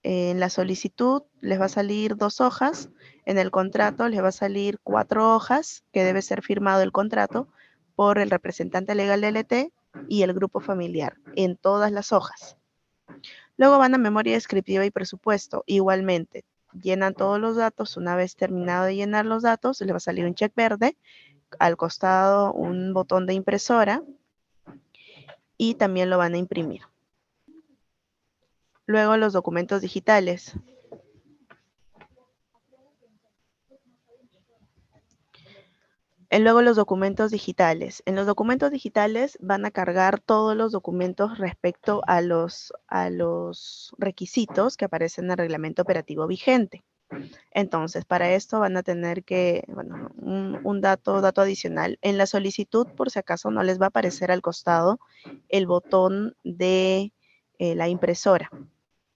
en la solicitud, les va a salir 2 hojas, en el contrato les va a salir 4 hojas, que debe ser firmado el contrato por el representante legal del ET y el grupo familiar, en todas las hojas. Luego van a memoria descriptiva y presupuesto. Igualmente, llenan todos los datos. Una vez terminado de llenar los datos, les va a salir un check verde. Al costado, un botón de impresora. Y también lo van a imprimir. Luego, los documentos digitales. Luego los documentos digitales. En los documentos digitales van a cargar todos los documentos respecto a los requisitos que aparecen en el reglamento operativo vigente. Entonces, para esto van a tener que, un dato adicional. En la solicitud, por si acaso, no les va a aparecer al costado el botón de la impresora,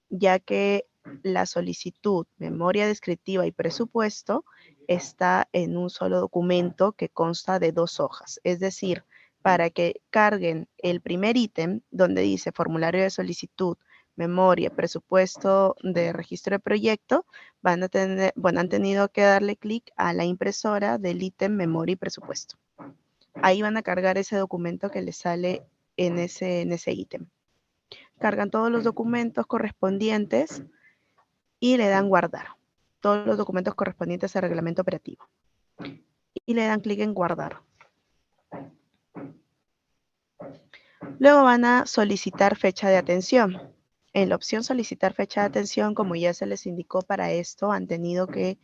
ya que la solicitud, memoria descriptiva y presupuesto está en un solo documento que consta de 2 hojas. Es decir, para que carguen el primer ítem donde dice formulario de solicitud, memoria, presupuesto de registro de proyecto, han tenido que darle clic a la impresora del ítem memoria y presupuesto. Ahí van a cargar ese documento que les sale en ese ítem. Cargan todos los documentos correspondientes y le dan guardar. Todos los documentos correspondientes al reglamento operativo. Y le dan clic en guardar. Luego van a solicitar fecha de atención. En la opción solicitar fecha de atención, como ya se les indicó, para esto han tenido que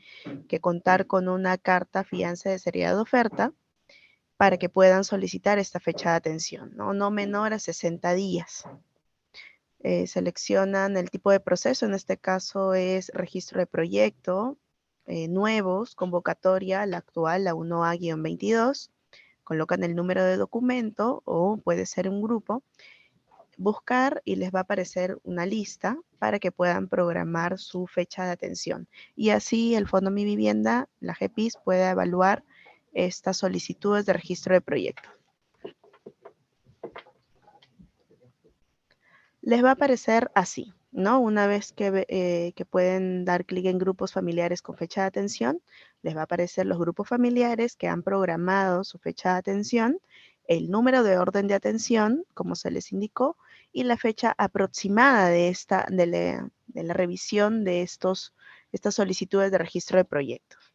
contar con una carta fianza de seriedad de oferta para que puedan solicitar esta fecha de atención, no menor a 60 días. Seleccionan el tipo de proceso, en este caso es registro de proyecto, nuevos, convocatoria, la actual, la 1A-22, colocan el número de documento o puede ser un grupo, buscar y les va a aparecer una lista para que puedan programar su fecha de atención. Y así el Fondo Mi Vivienda, la GEPIS, puede evaluar estas solicitudes de registro de proyecto. Les va a aparecer así, ¿no? Una vez que pueden dar clic en grupos familiares con fecha de atención, les va a aparecer los grupos familiares que han programado su fecha de atención, el número de orden de atención, como se les indicó, y la fecha aproximada de la revisión de estas solicitudes de registro de proyectos.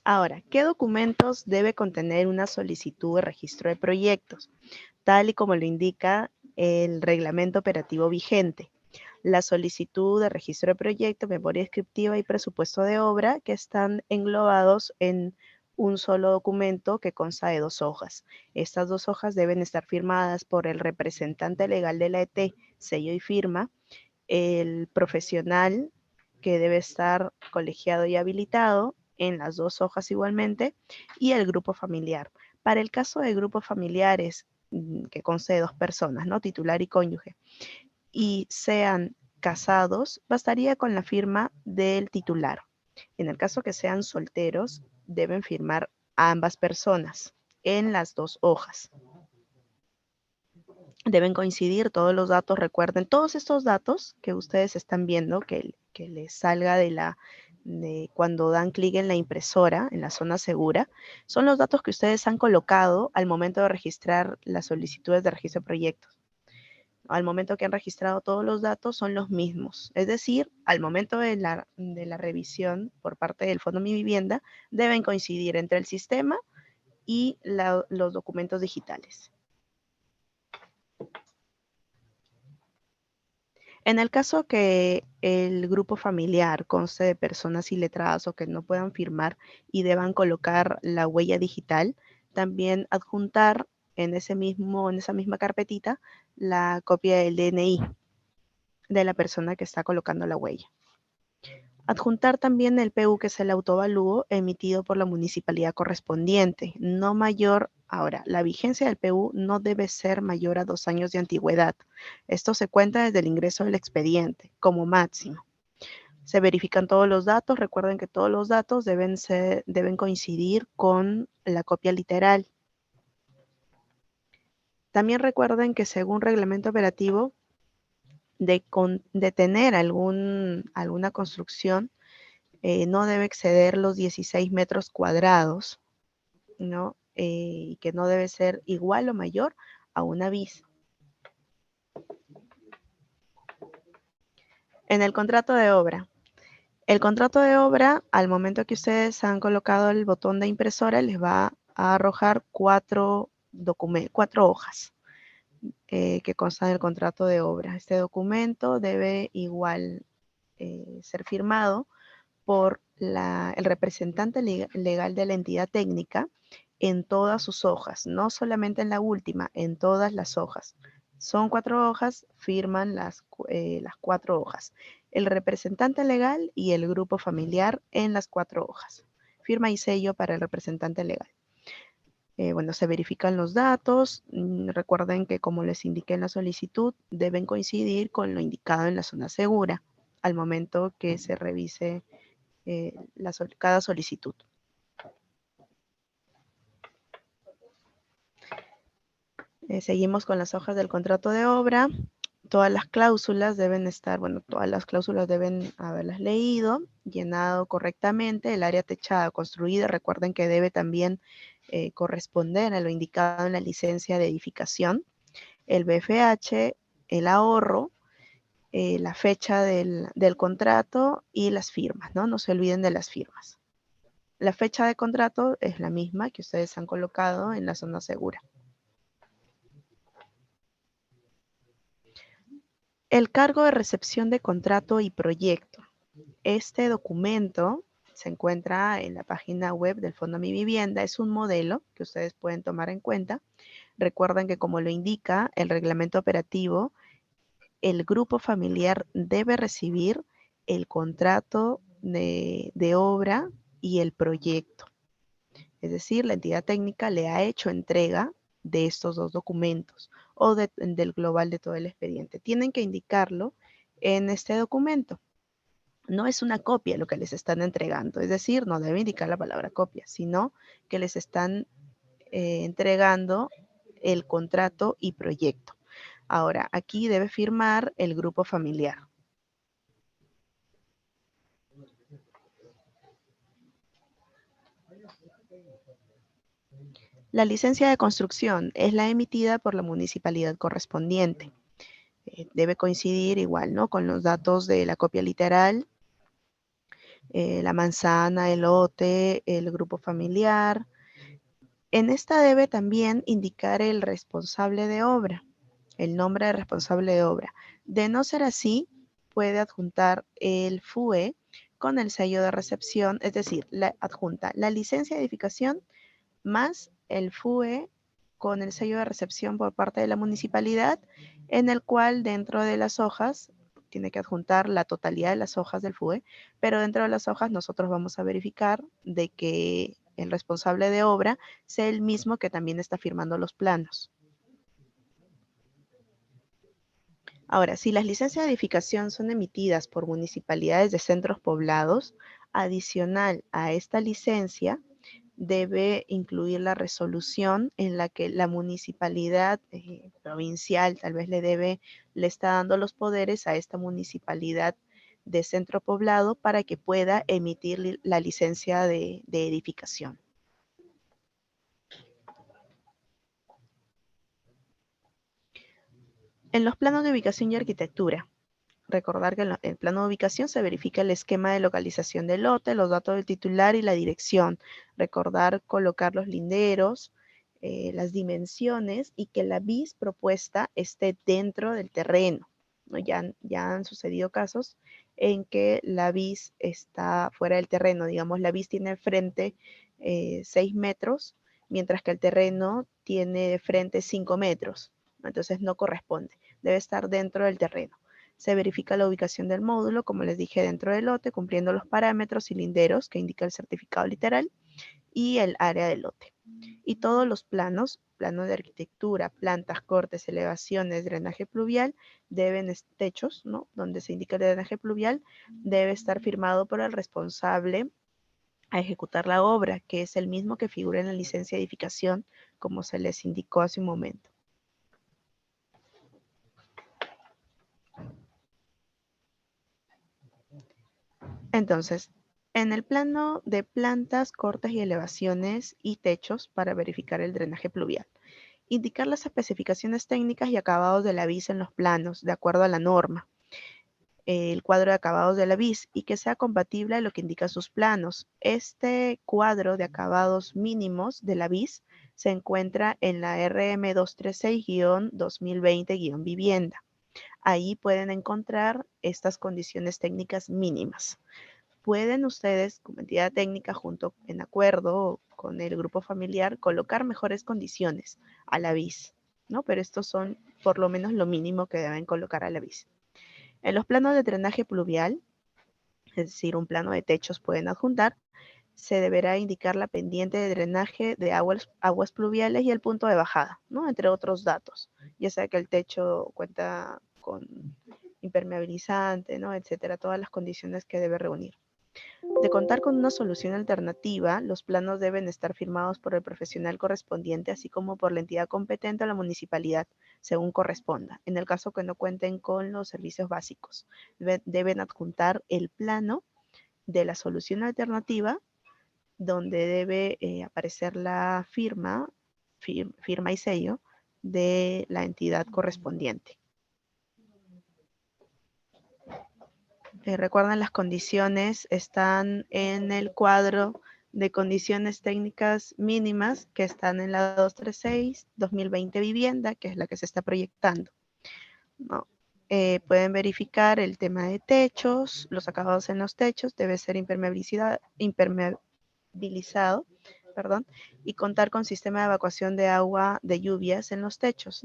Ahora, ¿qué documentos debe contener una solicitud de registro de proyectos? Tal y como lo indica el reglamento operativo vigente. La solicitud de registro de proyecto, memoria descriptiva y presupuesto de obra, que están englobados en un solo documento que consta de 2 hojas. Estas 2 hojas deben estar firmadas por el representante legal de la ET, sello y firma, el profesional que debe estar colegiado y habilitado en las 2 hojas igualmente, y el grupo familiar. Para el caso de grupos familiares que conste de 2 personas, ¿no? Titular y cónyuge, y sean casados, bastaría con la firma del titular. En el caso que sean solteros, deben firmar ambas personas en las 2 hojas. Deben coincidir todos los datos, recuerden, todos estos datos que ustedes están viendo, que les salga de cuando dan clic en la impresora, en la zona segura, son los datos que ustedes han colocado al momento de registrar las solicitudes de registro de proyectos. Al momento que han registrado todos los datos son los mismos. Es decir, al momento de la revisión por parte del Fondo Mi Vivienda, deben coincidir entre el sistema y los documentos digitales. En el caso que el grupo familiar conste de personas iletradas o que no puedan firmar y deban colocar la huella digital, también adjuntar en esa misma carpetita la copia del DNI de la persona que está colocando la huella. Adjuntar también el PU, que es el autoavalúo emitido por la municipalidad correspondiente, no mayor. Ahora, la vigencia del PU no debe ser mayor a 2 años de antigüedad. Esto se cuenta desde el ingreso del expediente, como máximo. Se verifican todos los datos. Recuerden que todos los datos deben coincidir con la copia literal. También recuerden que según reglamento operativo, de tener alguna construcción, no debe exceder los 16 metros cuadrados, ¿no? Y que no debe ser igual o mayor a una bis. En el contrato de obra. El contrato de obra, al momento que ustedes han colocado el botón de impresora, les va a arrojar 4 hojas que constan del contrato de obra. Este documento debe igual ser firmado por el representante legal de la entidad técnica en todas sus hojas, no solamente en la última, en todas las hojas. Son 4 hojas, firman las 4 hojas. El representante legal y el grupo familiar en las 4 hojas. Firma y sello para el representante legal. Bueno, se verifican los datos. Recuerden que, como les indiqué en la solicitud, deben coincidir con lo indicado en la zona segura al momento que se revise cada solicitud. Seguimos con las hojas del contrato de obra. Todas las cláusulas deben estar, todas las cláusulas deben haberlas leído, llenado correctamente. El área techada construida, recuerden que debe también corresponder a lo indicado en la licencia de edificación. El BFH, el ahorro, la fecha del contrato y las firmas, ¿no? No se olviden de las firmas. La fecha de contrato es la misma que ustedes han colocado en la zona segura. El cargo de recepción de contrato y proyecto. Este documento se encuentra en la página web del Fondo Mi Vivienda. Es un modelo que ustedes pueden tomar en cuenta. Recuerden que, como lo indica el reglamento operativo, el grupo familiar debe recibir el contrato de obra y el proyecto. Es decir, la entidad técnica le ha hecho entrega de estos dos documentos o del global de todo el expediente. Tienen que indicarlo en este documento. No es una copia lo que les están entregando, es decir, no debe indicar la palabra copia, sino que les están entregando el contrato y proyecto. Ahora, aquí debe firmar el grupo familiar. La licencia de construcción es la emitida por la municipalidad correspondiente. Debe coincidir igual, ¿no?, con los datos de la copia literal, la manzana, el lote, el grupo familiar. En esta debe también indicar el responsable de obra, el nombre del responsable de obra. De no ser así, puede adjuntar el FUE con el sello de recepción, es decir, adjunta la licencia de edificación más el FUE con el sello de recepción por parte de la municipalidad, en el cual dentro de las hojas tiene que adjuntar la totalidad de las hojas del FUE, pero dentro de las hojas nosotros vamos a verificar de que el responsable de obra sea el mismo que también está firmando los planos. Ahora, si las licencias de edificación son emitidas por municipalidades de centros poblados, adicional a esta licencia, debe incluir la resolución en la que la municipalidad provincial tal vez le está dando los poderes a esta municipalidad de centro poblado para que pueda emitir la licencia de edificación. En los planos de ubicación y arquitectura, recordar que en el plano de ubicación se verifica el esquema de localización del lote, los datos del titular y la dirección. Recordar colocar los linderos, las dimensiones y que la vis propuesta esté dentro del terreno, ¿no? Ya han sucedido casos en que la vis está fuera del terreno. Digamos, la vis tiene frente 6 metros, mientras que el terreno tiene de frente 5 metros. Entonces no corresponde, debe estar dentro del terreno. Se verifica la ubicación del módulo, como les dije, dentro del lote, cumpliendo los parámetros y linderos que indica el certificado literal y el área del lote. Y todos los planos de arquitectura, plantas, cortes, elevaciones, drenaje pluvial, techos, ¿no?, donde se indica el drenaje pluvial, debe estar firmado por el responsable a ejecutar la obra, que es el mismo que figura en la licencia de edificación, como se les indicó hace un momento. Entonces, en el plano de plantas, cortes y elevaciones y techos para verificar el drenaje pluvial, indicar las especificaciones técnicas y acabados de la vis en los planos, de acuerdo a la norma, el cuadro de acabados de la vis y que sea compatible a lo que indican sus planos. Este cuadro de acabados mínimos de la vis se encuentra en la RM 236-2020-vivienda. Ahí pueden encontrar estas condiciones técnicas mínimas. Pueden ustedes, como entidad técnica, en acuerdo con el grupo familiar, colocar mejores condiciones a la vis, ¿no? Pero estos son por lo menos lo mínimo que deben colocar a la vis. En los planos de drenaje pluvial, es decir, un plano de techos pueden adjuntar, se deberá indicar la pendiente de drenaje de aguas pluviales y el punto de bajada, ¿no?, entre otros datos, ya sea que el techo cuenta con impermeabilizante, ¿no?, etcétera, todas las condiciones que debe reunir. De contar con una solución alternativa, los planos deben estar firmados por el profesional correspondiente, así como por la entidad competente o la municipalidad, según corresponda. En el caso que no cuenten con los servicios básicos, deben adjuntar el plano de la solución alternativa, donde debe aparecer la firma y sello de la entidad correspondiente. Recuerden, las condiciones están en el cuadro de condiciones técnicas mínimas que están en la 236-2020 vivienda, que es la que se está proyectando, ¿no? Pueden verificar el tema de techos, los acabados en los techos, debe ser impermeabilizado, perdón, y contar con sistema de evacuación de agua de lluvias en los techos,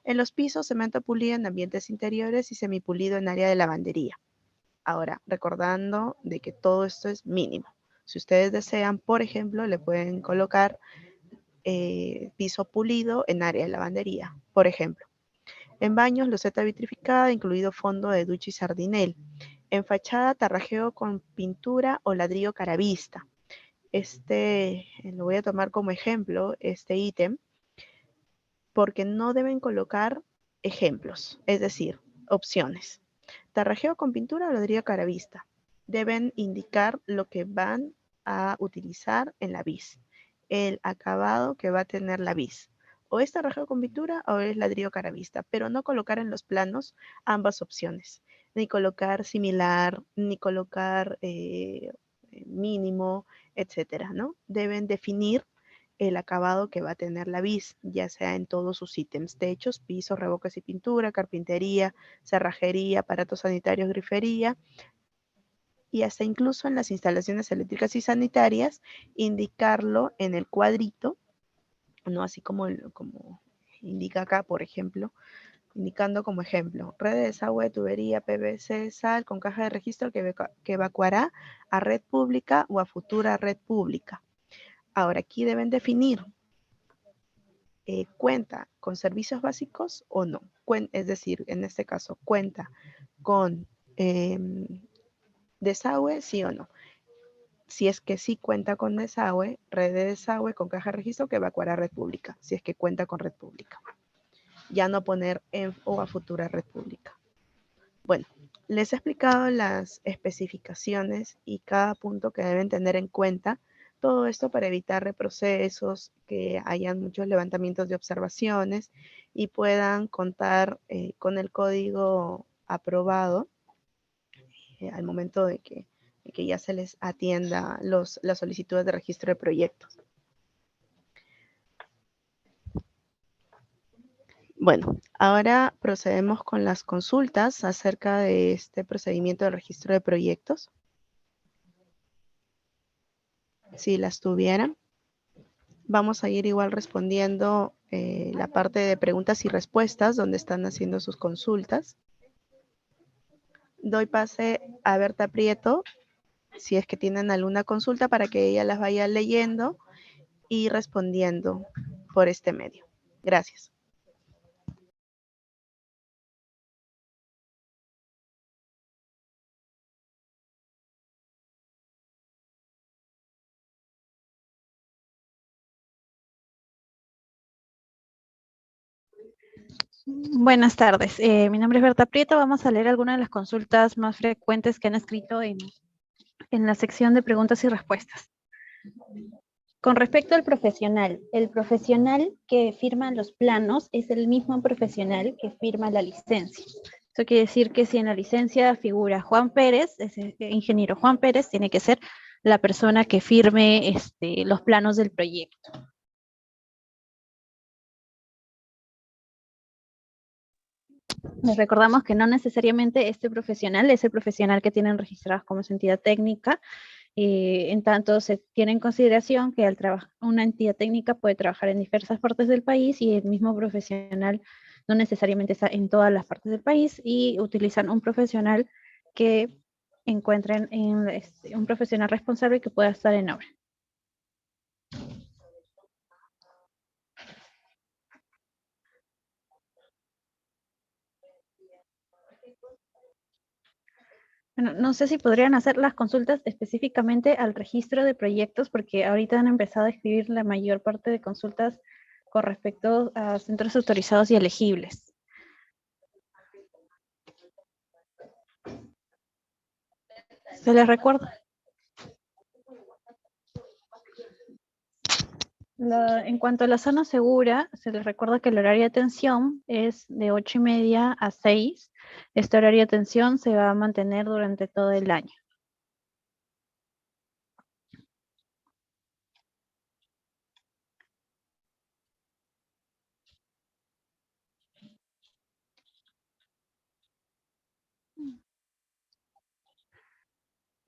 En los pisos, cemento pulido en ambientes interiores y semipulido en área de lavandería. Ahora, recordando de que todo esto es mínimo. Si ustedes desean, por ejemplo, le pueden colocar piso pulido en área de lavandería, por ejemplo. En baños, loseta vitrificada, incluido fondo de ducha y sardinel. En fachada, tarrajeo con pintura o ladrillo caravista. Lo voy a tomar como ejemplo, este ítem, porque no deben colocar ejemplos, es decir, opciones. Tarrajeo con pintura o ladrillo caravista. Deben indicar lo que van a utilizar en la vis, el acabado que va a tener la vis. O es tarrajeo con pintura o es ladrillo caravista, pero no colocar en los planos ambas opciones. Ni colocar similar, ni colocar mínimo, etcétera, ¿no? Deben definir el acabado que va a tener la vis, ya sea en todos sus ítems: techos, pisos, revoques y pintura, carpintería, cerrajería, aparatos sanitarios, grifería, y hasta incluso en las instalaciones eléctricas y sanitarias, indicarlo en el cuadrito, ¿no? Así como indica acá, por ejemplo, indicando como ejemplo: red de desagüe, tubería, PVC, sal con caja de registro que evacuará a red pública o a futura red pública. Ahora, aquí deben definir, ¿cuenta con servicios básicos o no? Es decir, en este caso, ¿cuenta con desagüe, sí o no? Si es que sí cuenta con desagüe, red de desagüe con caja de registro que evacuará a red pública, si es que cuenta con red pública. Ya no poner en o a futura red pública. Bueno, les he explicado las especificaciones y cada punto que deben tener en cuenta. Todo esto para evitar reprocesos, que hayan muchos levantamientos de observaciones y puedan contar con el código aprobado al momento de que ya se les atienda las solicitudes de registro de proyectos. Bueno, ahora procedemos con las consultas acerca de este procedimiento de registro de proyectos. Si las tuvieran, vamos a ir igual respondiendo la parte de preguntas y respuestas donde están haciendo sus consultas. Doy pase a Berta Prieto, si es que tienen alguna consulta, para que ella las vaya leyendo y respondiendo por este medio. Gracias. Buenas tardes, mi nombre es Berta Prieto. Vamos a leer algunas de las consultas más frecuentes que han escrito en la sección de preguntas y respuestas. Con respecto al profesional, el profesional que firma los planos es el mismo profesional que firma la licencia. Eso quiere decir que si en la licencia figura Juan Pérez, ese ingeniero Juan Pérez tiene que ser la persona que firme los planos del proyecto. Les recordamos que no necesariamente este profesional es el profesional que tienen registrados como su entidad técnica. En tanto, se tiene en consideración que una entidad técnica puede trabajar en diversas partes del país y el mismo profesional no necesariamente está en todas las partes del país, y utilizan un profesional que encuentren un profesional responsable que pueda estar en obra. Bueno, no sé si podrían hacer las consultas específicamente al registro de proyectos, porque ahorita han empezado a escribir la mayor parte de consultas con respecto a centros autorizados y elegibles. Se les recuerda. En cuanto a la zona segura, se les recuerda que el horario de atención es de 8:30 a 6. Este horario de atención se va a mantener durante todo el año.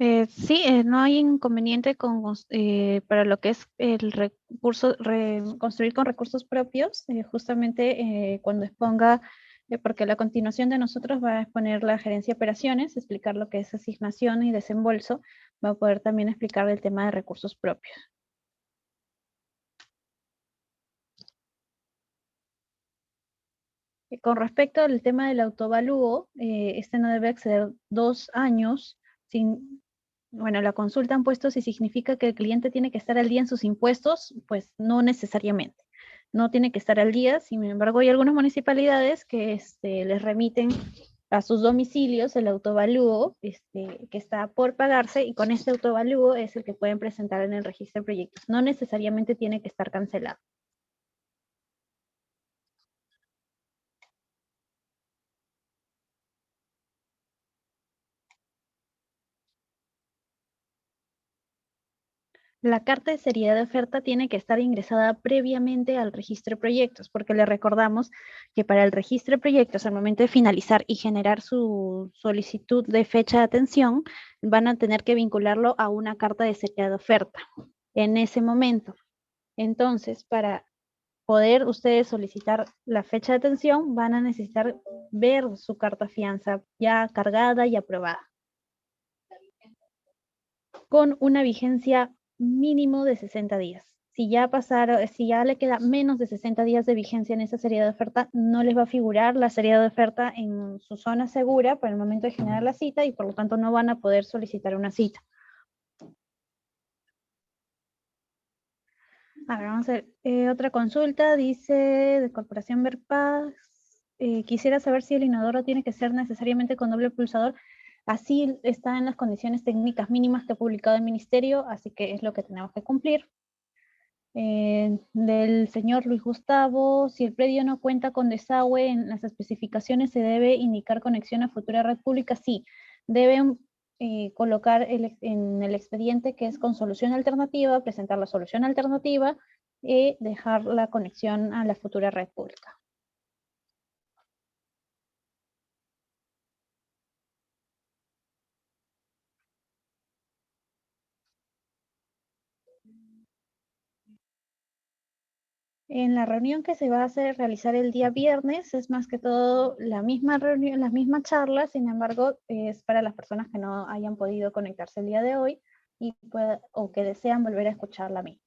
Sí, no hay inconveniente para lo que es el recurso, construir con recursos propios, justamente cuando exponga, porque la continuación de nosotros va a exponer la gerencia de operaciones, explicar lo que es asignación y desembolso, va a poder también explicar el tema de recursos propios. Con respecto al tema del autovalúo, este no debe exceder 2 años sin. Bueno, la consulta han puesto si significa que el cliente tiene que estar al día en sus impuestos, pues no necesariamente. No tiene que estar al día, sin embargo hay algunas municipalidades que les remiten a sus domicilios el autovalúo que está por pagarse, y con este autovalúo es el que pueden presentar en el registro de proyectos. No necesariamente tiene que estar cancelado. La carta de seriedad de oferta tiene que estar ingresada previamente al registro de proyectos, porque le recordamos que para el registro de proyectos, al momento de finalizar y generar su solicitud de fecha de atención, van a tener que vincularlo a una carta de seriedad de oferta en ese momento. Entonces, para poder ustedes solicitar la fecha de atención, van a necesitar ver su carta fianza ya cargada y aprobada, con una vigencia mínimo de 60 días. Si ya le queda menos de 60 días de vigencia en esa serie de oferta, no les va a figurar la serie de oferta en su zona segura para el momento de generar la cita, y por lo tanto no van a poder solicitar una cita. A ver, vamos a ver. Otra consulta dice de Corporación Verpaz. Quisiera saber si el inodoro tiene que ser necesariamente con doble pulsador. Así está en las condiciones técnicas mínimas que ha publicado el Ministerio, así que es lo que tenemos que cumplir. Del señor Luis Gustavo: si el predio no cuenta con desagüe en las especificaciones, ¿se debe indicar conexión a futura red pública? Sí, deben colocar en el expediente que es con solución alternativa, presentar la solución alternativa y dejar la conexión a la futura red pública. En la reunión que se va a realizar el día viernes, es más que todo la misma reunión, la misma charla, sin embargo, es para las personas que no hayan podido conectarse el día de hoy o que desean volver a escuchar la misma.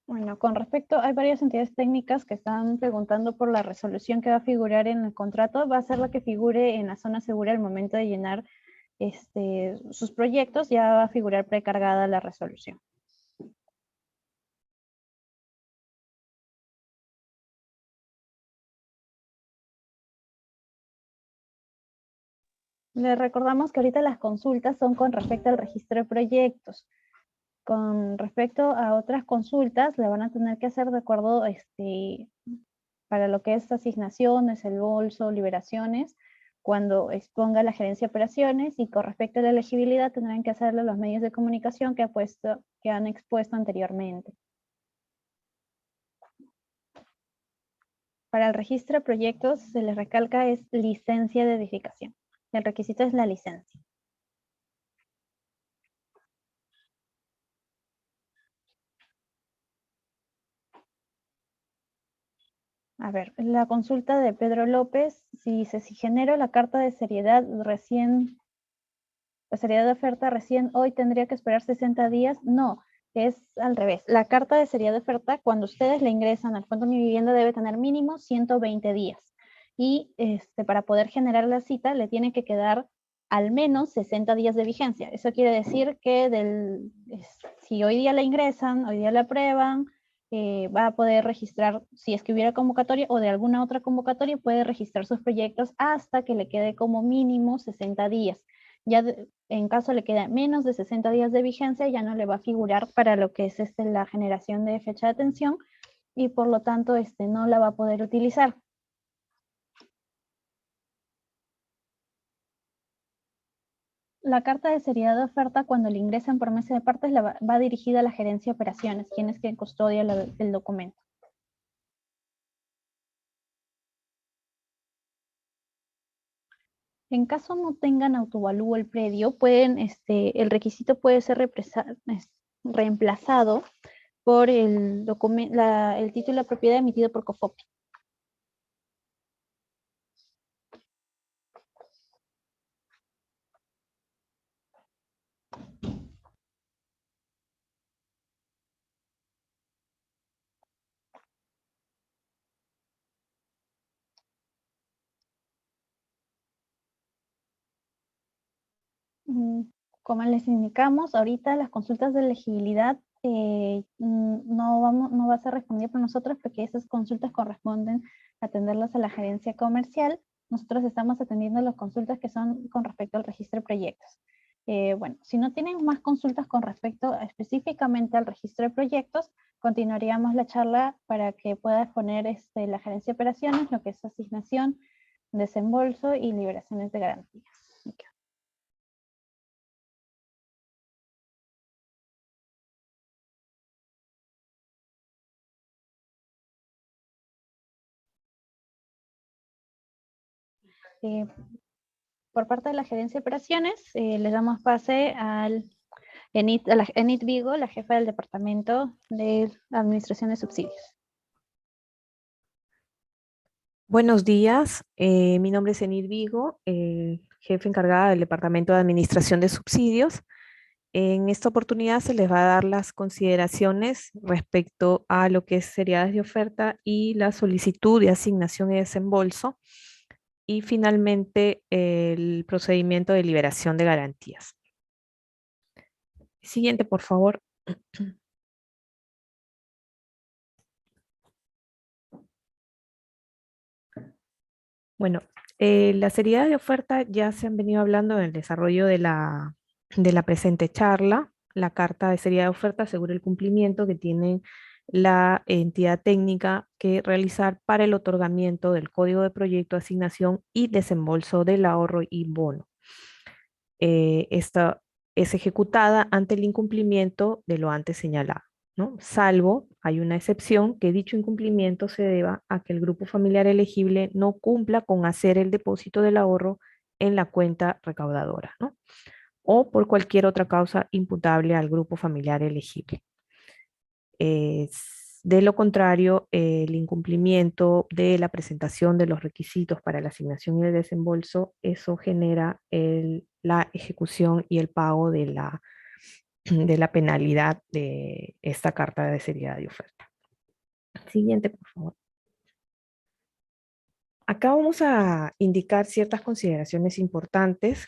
Bueno, con respecto, hay varias entidades técnicas que están preguntando por la resolución que va a figurar en el contrato. Va a ser la que figure en la zona segura al momento de llenar sus proyectos, ya va a figurar precargada la resolución. Les recordamos que ahorita las consultas son con respecto al registro de proyectos. Con respecto a otras consultas, le van a tener que hacer de acuerdo para lo que es asignaciones, el bolso, liberaciones, cuando exponga la gerencia de operaciones, y con respecto a la elegibilidad tendrán que hacerlo los medios de comunicación que han expuesto anteriormente. Para el registro de proyectos se les recalca es licencia de edificación. El requisito es la licencia. A ver, la consulta de Pedro López: si genero la carta de seriedad la seriedad de oferta recién hoy, ¿tendría que esperar 60 días? No, es al revés. La carta de seriedad de oferta, cuando ustedes la ingresan al Fondo Mi Vivienda, debe tener mínimo 120 días. Y para poder generar la cita, le tiene que quedar al menos 60 días de vigencia. Eso quiere decir que si hoy día la ingresan, hoy día la aprueban, va a poder registrar, si es que hubiera convocatoria o de alguna otra convocatoria, puede registrar sus proyectos hasta que le quede como mínimo 60 días. Ya en caso le queda menos de 60 días de vigencia, ya no le va a figurar para lo que es la generación de fecha de atención y por lo tanto no la va a poder utilizar. La carta de seriedad de oferta, cuando le ingresan por mesa de partes, va dirigida a la gerencia de operaciones, quien es quien custodia el documento. En caso no tengan autoavalúo el predio, el requisito puede ser reemplazado por el título de propiedad emitido por COFOPI. Como les indicamos, ahorita las consultas de elegibilidad no va a ser respondida por nosotros porque esas consultas corresponden atenderlas a la gerencia comercial. Nosotros estamos atendiendo las consultas que son con respecto al registro de proyectos. Bueno, si no tienen más consultas con respecto específicamente al registro de proyectos, continuaríamos la charla para que pueda exponer la gerencia de operaciones, lo que es asignación, desembolso y liberaciones de garantías. Por parte de la gerencia de operaciones, les damos pase a la Enid Vigo, la jefa del departamento de administración de subsidios. Buenos días, mi nombre es Enid Vigo, jefe encargada del departamento de administración de subsidios. En esta oportunidad se les va a dar las consideraciones respecto a lo que es seriedades de oferta y la solicitud de asignación y desembolso. Y finalmente el procedimiento de liberación de garantías. Siguiente, por favor. Bueno, la seriedad de oferta ya se han venido hablando en el desarrollo de la presente charla. La carta de seriedad de oferta asegura el cumplimiento que tiene la entidad técnica que realizar para el otorgamiento del código de proyecto, asignación y desembolso del ahorro y bono. Esta es ejecutada ante el incumplimiento de lo antes señalado, ¿no? Salvo, hay una excepción, que dicho incumplimiento se deba a que el grupo familiar elegible no cumpla con hacer el depósito del ahorro en la cuenta recaudadora, ¿no? O por cualquier otra causa imputable al grupo familiar elegible. De lo contrario, el incumplimiento de la presentación de los requisitos para la asignación y el desembolso, eso genera la ejecución y el pago de la penalidad de esta carta de seriedad de oferta. Siguiente, por favor. Acá vamos a indicar ciertas consideraciones importantes,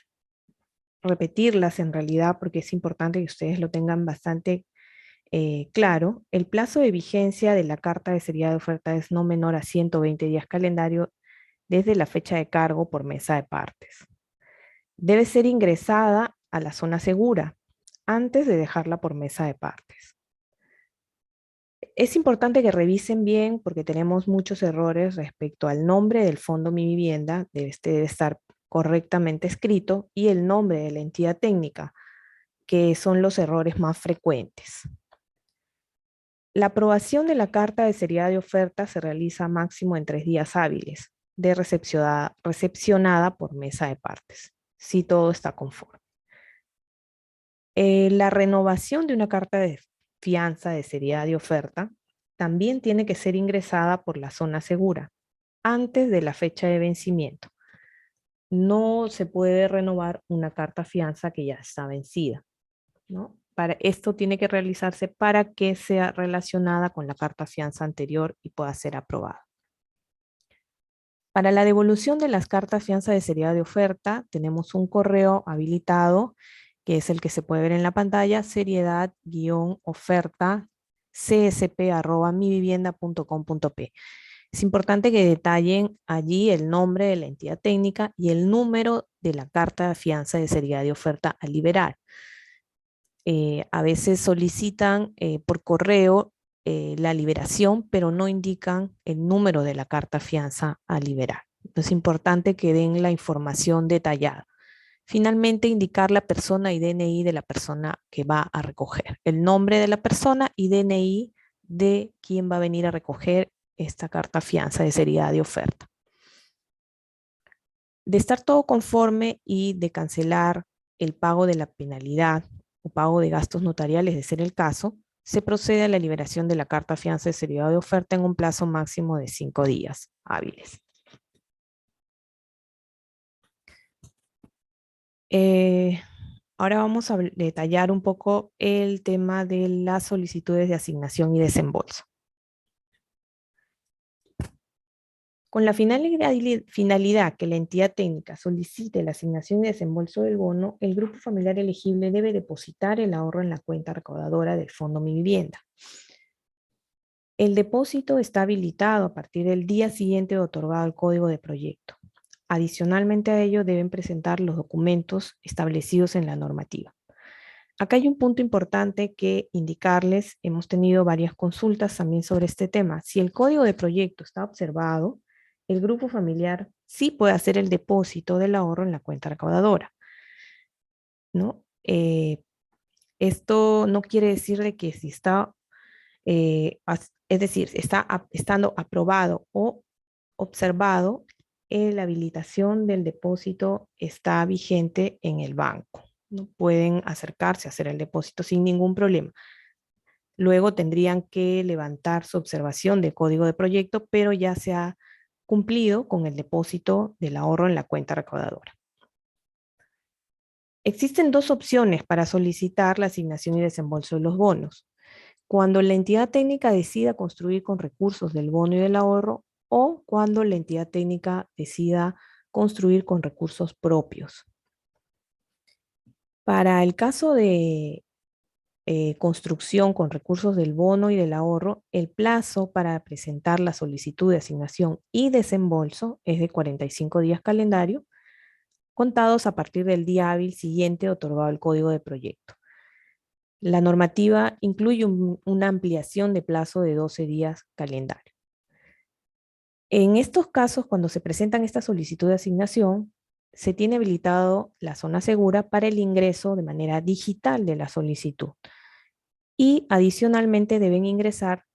repetirlas en realidad porque es importante que ustedes lo tengan bastante claro. El plazo de vigencia de la carta de seriedad de oferta es no menor a 120 días calendario desde la fecha de cargo por mesa de partes. Debe ser ingresada a la zona segura antes de dejarla por mesa de partes. Es importante que revisen bien porque tenemos muchos errores respecto al nombre del fondo Mi Vivienda, debe estar correctamente escrito, y el nombre de la entidad técnica, que son los errores más frecuentes. La aprobación de la carta de seriedad de oferta se realiza máximo en 3 días hábiles, de recepcionada por mesa de partes, si todo está conforme. La renovación de una carta de fianza de seriedad de oferta también tiene que ser ingresada por la zona segura antes de la fecha de vencimiento. No se puede renovar una carta fianza que ya está vencida, ¿no? Esto tiene que realizarse para que sea relacionada con la carta fianza anterior y pueda ser aprobada. Para la devolución de las cartas fianza de seriedad de oferta, tenemos un correo habilitado, que es el que se puede ver en la pantalla, seriedad-oferta csp@mivivienda.com.p. Es importante que detallen allí el nombre de la entidad técnica y el número de la carta de fianza de seriedad de oferta a liberar. A veces solicitan por correo la liberación, pero no indican el número de la carta fianza a liberar. Es importante que den la información detallada. Finalmente, indicar la persona y DNI de la persona que va a recoger. El nombre de la persona y DNI de quien va a venir a recoger esta carta fianza de seriedad de oferta. De estar todo conforme y de cancelar el pago de la penalidad o pago de gastos notariales, de ser el caso, se procede a la liberación de la carta fianza de seriedad de oferta en un plazo máximo de 5 días hábiles. Ahora vamos a detallar un poco el tema de las solicitudes de asignación y desembolso. Con la finalidad que la entidad técnica solicite la asignación y desembolso del bono, el grupo familiar elegible debe depositar el ahorro en la cuenta recaudadora del Fondo Mi Vivienda. El depósito está habilitado a partir del día siguiente de otorgado el código de proyecto. Adicionalmente a ello, deben presentar los documentos establecidos en la normativa. Acá hay un punto importante que indicarles. Hemos tenido varias consultas también sobre este tema. Si el código de proyecto está observado, el grupo familiar sí puede hacer el depósito del ahorro en la cuenta recaudadora, ¿no? Esto no quiere decir de que si está, es decir, estando aprobado o observado, la habilitación del depósito está vigente en el banco. No pueden acercarse a hacer el depósito sin ningún problema. Luego tendrían que levantar su observación de código de proyecto, pero ya se ha cumplido con el depósito del ahorro en la cuenta recaudadora. Existen dos opciones para solicitar la asignación y desembolso de los bonos. Cuando la entidad técnica decida construir con recursos del bono y del ahorro, o cuando la entidad técnica decida construir con recursos propios. Para el caso de construcción con recursos del bono y del ahorro, el plazo para presentar la solicitud de asignación y desembolso es de 45 días calendario, contados a partir del día hábil siguiente otorgado el código de proyecto. La normativa incluye una ampliación de plazo de 12 días calendario. En estos casos, cuando se presentan esta solicitud de asignación, se tiene habilitado la zona segura para el ingreso de manera digital de la solicitud. Y adicionalmente deben ingresar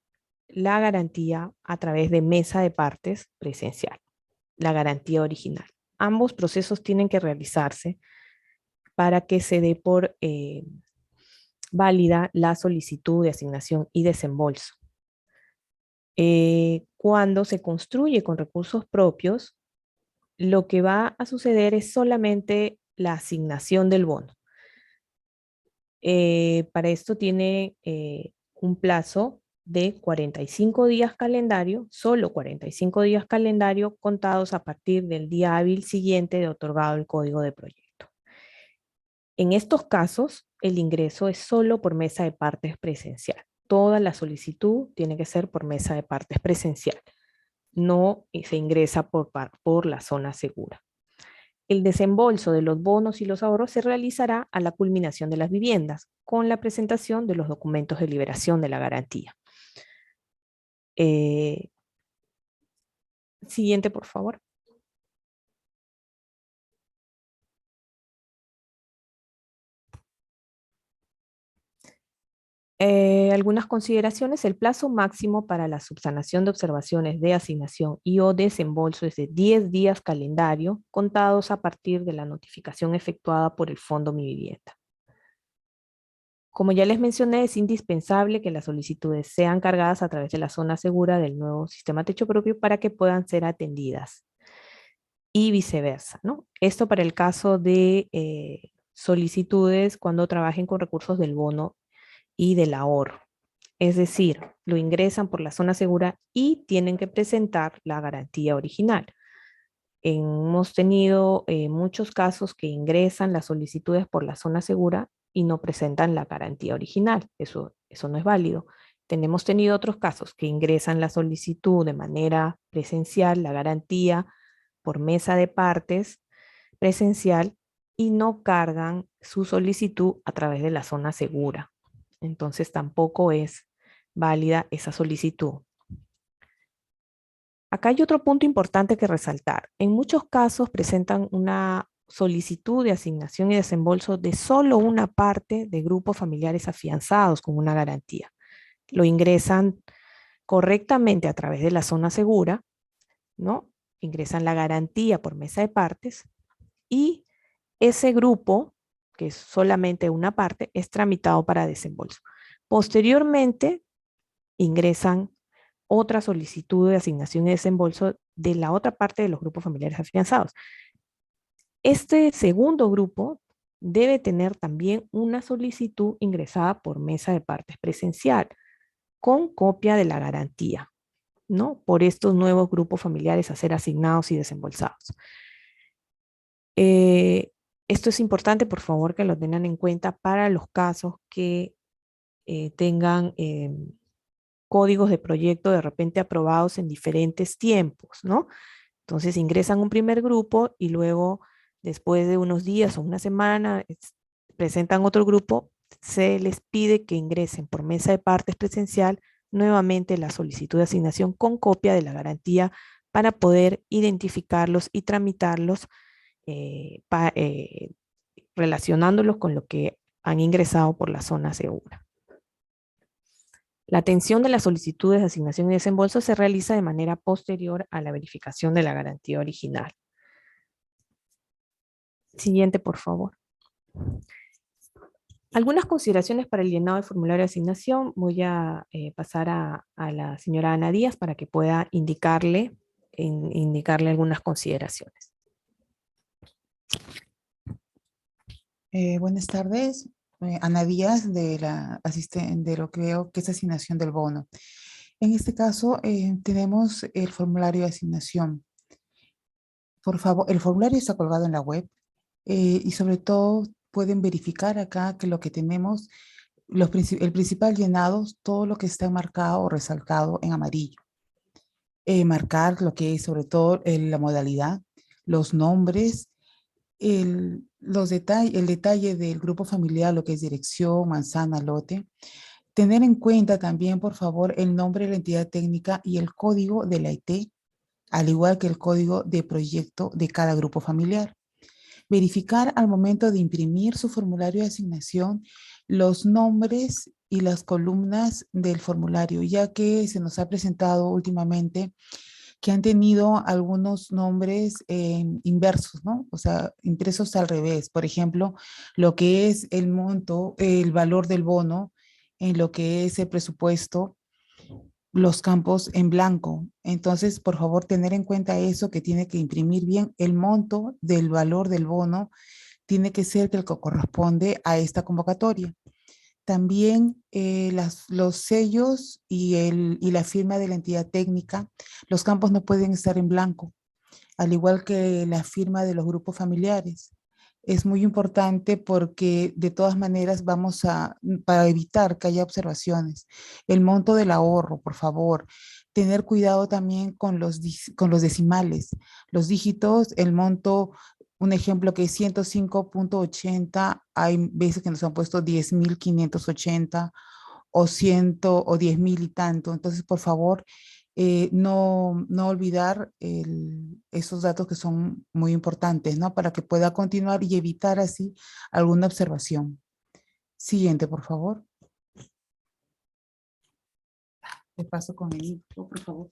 la garantía a través de mesa de partes presencial, la garantía original. Ambos procesos tienen que realizarse para que se dé por válida la solicitud de asignación y desembolso. Cuando se construye con recursos propios, lo que va a suceder es solamente la asignación del bono. Para esto tiene un plazo de 45 días calendario, solo 45 días calendario contados a partir del día hábil siguiente de otorgado el código de proyecto. En estos casos, el ingreso es solo por mesa de partes presencial. Toda la solicitud tiene que ser por mesa de partes presencial. No se ingresa por la zona segura. El desembolso de los bonos y los ahorros se realizará a la culminación de las viviendas, con la presentación de los documentos de liberación de la garantía. Siguiente, por favor. Algunas consideraciones. El plazo máximo para la subsanación de observaciones de asignación y o desembolso es de 10 días calendario, contados a partir de la notificación efectuada por el Fondo Mi Vivienda. Como ya les mencioné, es indispensable que las solicitudes sean cargadas a través de la zona segura del nuevo sistema techo propio para que puedan ser atendidas. Y viceversa, ¿no? Esto para el caso de solicitudes cuando trabajen con recursos del bono y del ahorro. Es decir, lo ingresan por la zona segura y tienen que presentar la garantía original. Hemos tenido muchos casos que ingresan las solicitudes por la zona segura y no presentan la garantía original. Eso no es válido. Hemos tenido otros casos que ingresan la solicitud de manera presencial, la garantía por mesa de partes, presencial y no cargan su solicitud a través de la zona segura. Entonces tampoco es válida esa solicitud. Acá hay otro punto importante que resaltar. En muchos casos presentan una solicitud de asignación y desembolso de solo una parte de grupos familiares afianzados con una garantía. Lo ingresan correctamente a través de la zona segura, ¿no? Ingresan la garantía por mesa de partes y ese grupo, que es solamente una parte, es tramitado para desembolso. Posteriormente, ingresan otra solicitud de asignación y desembolso de la otra parte de los grupos familiares afianzados. Este segundo grupo debe tener también una solicitud ingresada por mesa de partes presencial con copia de la garantía, ¿no? Por estos nuevos grupos familiares a ser asignados y desembolsados. Esto es importante, por favor, que lo tengan en cuenta para los casos que tengan códigos de proyecto de repente aprobados en diferentes tiempos, ¿no? Entonces ingresan un primer grupo y luego, después de unos días o una semana, presentan otro grupo, se les pide que ingresen por mesa de partes presencial nuevamente la solicitud de asignación con copia de la garantía para poder identificarlos y tramitarlos relacionándolos con lo que han ingresado por la zona segura. La atención de las solicitudes de asignación y desembolso se realiza de manera posterior a la verificación de la garantía original. Siguiente, por favor. Algunas consideraciones para el llenado del formulario de asignación. Voy a pasar a la señora Ana Díaz para que pueda indicarle algunas consideraciones. Buenas tardes. Ana Díaz, de lo que veo que es asignación del bono. En este caso, tenemos el formulario de asignación. Por favor, el formulario está colgado en la web y sobre todo pueden verificar acá que lo que tenemos, el principal llenado, todo lo que está marcado o resaltado en amarillo. Marcar lo que es sobre todo la modalidad, los nombres, el detalle del grupo familiar, lo que es dirección, manzana, lote. Tener en cuenta también, por favor, el nombre de la entidad técnica y el código de la IT, al igual que el código de proyecto de cada grupo familiar. Verificar al momento de imprimir su formulario de asignación los nombres y las columnas del formulario, ya que se nos ha presentado últimamente que han tenido algunos nombres inversos, ¿no? O sea, impresos al revés. Por ejemplo, lo que es el monto, el valor del bono, en lo que es el presupuesto, los campos en blanco. Entonces, por favor, tener en cuenta eso, que tiene que imprimir bien el monto del valor del bono, tiene que ser el que corresponde a esta convocatoria. También los sellos y la firma de la entidad técnica, los campos no pueden estar en blanco, al igual que la firma de los grupos familiares. Es muy importante porque de todas maneras para evitar que haya observaciones. El monto del ahorro, por favor. Tener cuidado también con los decimales. Los dígitos, el monto, un ejemplo que es 105.80, hay veces que nos han puesto 10.580 o 100 o 10.000 y tanto. Entonces, por favor, no olvidar esos datos que son muy importantes, ¿no? Para que pueda continuar y evitar así alguna observación. Siguiente, por favor. Te paso con el info, por favor.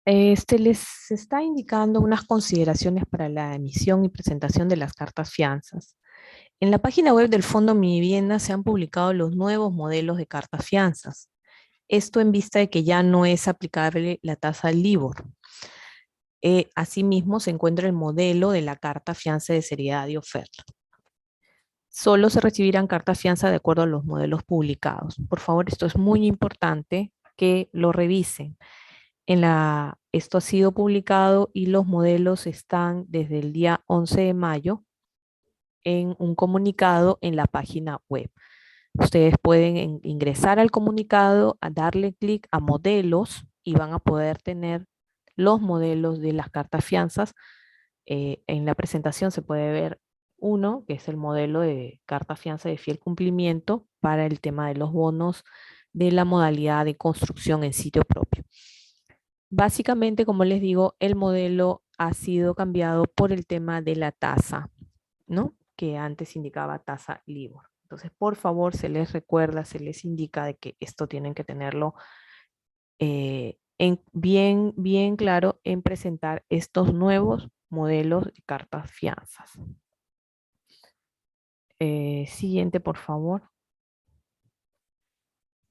Les está indicando unas consideraciones para la emisión y presentación de las cartas fianzas. En la página web del Fondo Mi Vivienda se han publicado los nuevos modelos de cartas fianzas. Esto en vista de que ya no es aplicable la tasa LIBOR. Asimismo, se encuentra el modelo de la carta fianza de seriedad y oferta. Solo se recibirán cartas fianza de acuerdo a los modelos publicados. Por favor, esto es muy importante que lo revisen. Esto ha sido publicado y los modelos están desde el día 11 de mayo en un comunicado en la página web. Ustedes pueden ingresar al comunicado, a darle clic a modelos y van a poder tener los modelos de las cartas fianzas En la presentación se puede ver uno, que es el modelo de carta fianza de fiel cumplimiento para el tema de los bonos de la modalidad de construcción en sitio propio. Básicamente, como les digo, el modelo ha sido cambiado por el tema de la tasa, ¿no? Que antes indicaba tasa LIBOR. Entonces, por favor, se les recuerda, se les indica de que esto tienen que tenerlo bien claro en presentar estos nuevos modelos de cartas fianzas. Siguiente, por favor.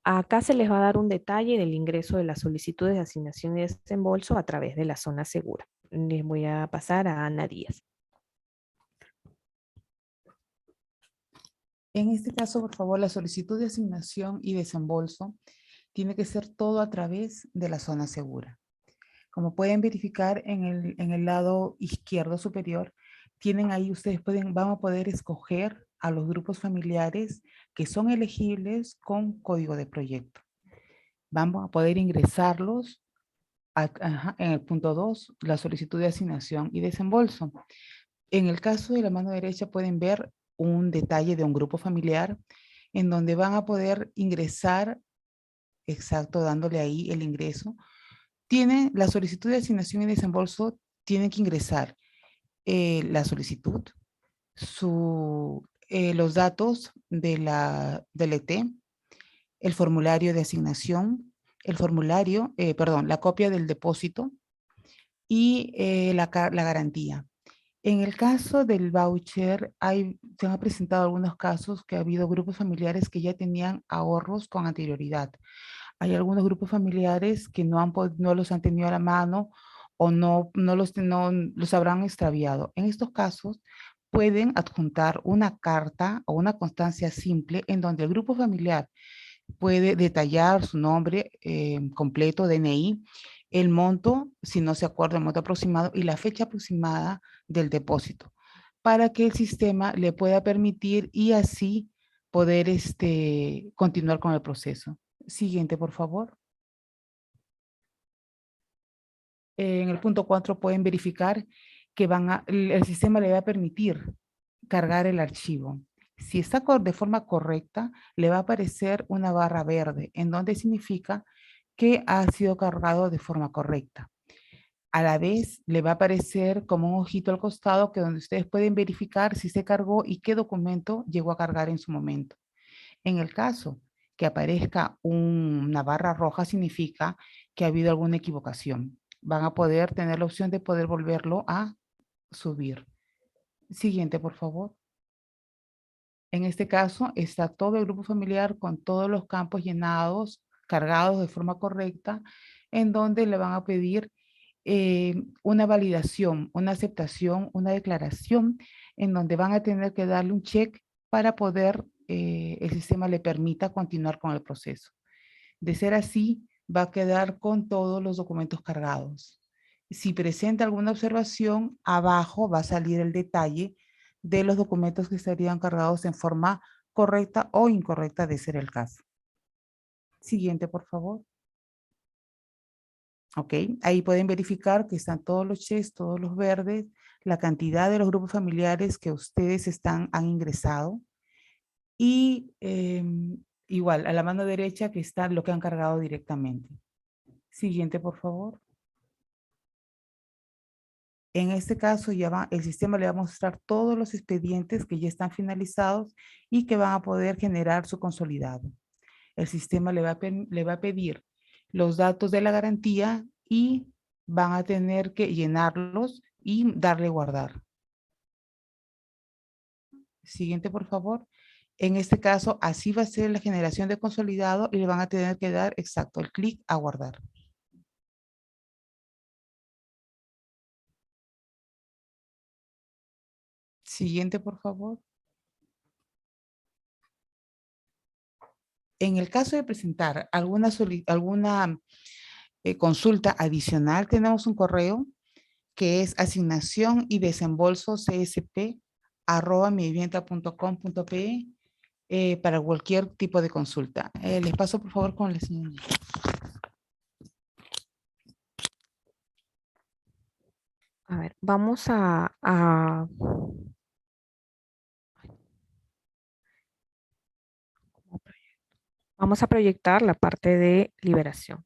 Acá se les va a dar un detalle del ingreso de las solicitudes de asignación y desembolso a través de la zona segura. Les voy a pasar a Ana Díaz. En este caso, por favor, la solicitud de asignación y desembolso tiene que ser todo a través de la zona segura. Como pueden verificar en el lado izquierdo superior, tienen ahí, ustedes van a poder escoger a los grupos familiares que son elegibles con código de proyecto. Vamos a poder ingresarlos en el punto 2, la solicitud de asignación y desembolso. En el caso de la mano derecha pueden ver un detalle de un grupo familiar en donde van a poder ingresar, exacto, dándole ahí el ingreso. Tiene la solicitud de asignación y desembolso, tienen que ingresar la solicitud, los datos del ET, el formulario de asignación, la copia del depósito y la garantía. En el caso del voucher, se han presentado algunos casos que ha habido grupos familiares que ya tenían ahorros con anterioridad. Hay algunos grupos familiares que no los han tenido a la mano o no los habrán extraviado. En estos casos, pueden adjuntar una carta o una constancia simple en donde el grupo familiar puede detallar su nombre completo, DNI, el monto, si no se acuerda el monto aproximado, y la fecha aproximada del depósito, para que el sistema le pueda permitir y así poder continuar con el proceso. Siguiente, por favor. En el punto 4 pueden verificar que el sistema le va a permitir cargar el archivo. Si está de forma correcta, le va a aparecer una barra verde, en donde significa que ha sido cargado de forma correcta. A la vez, le va a aparecer como un ojito al costado, que donde ustedes pueden verificar si se cargó y qué documento llegó a cargar en su momento. En el caso que aparezca una barra roja, significa que ha habido alguna equivocación. Van a poder tener la opción de poder volverlo a subir. Siguiente, por favor. En este caso, está todo el grupo familiar con todos los campos llenados, cargados de forma correcta, en donde le van a pedir una validación, una aceptación, una declaración, en donde van a tener que darle un check para poder, el sistema le permita continuar con el proceso. De ser así, va a quedar con todos los documentos cargados. Si presenta alguna observación, abajo va a salir el detalle de los documentos que estarían cargados en forma correcta o incorrecta, de ser el caso. Siguiente, por favor. Ok, ahí pueden verificar que están todos los checks, todos los verdes, la cantidad de los grupos familiares que ustedes han ingresado. Y igual, a la mano derecha que está lo que han cargado directamente. Siguiente, por favor. En este caso, el sistema le va a mostrar todos los expedientes que ya están finalizados y que van a poder generar su consolidado. El sistema le va a pedir los datos de la garantía y van a tener que llenarlos y darle guardar. Siguiente, por favor. En este caso, así va a ser la generación de consolidado y le van a tener que dar exacto el clic a guardar. Siguiente, por favor. En el caso de presentar alguna consulta adicional, tenemos un correo que es asignación y desembolso csp@mivivienda.com.pe para cualquier tipo de consulta. Les paso por favor con la señora. A ver, vamos vamos a proyectar la parte de liberación.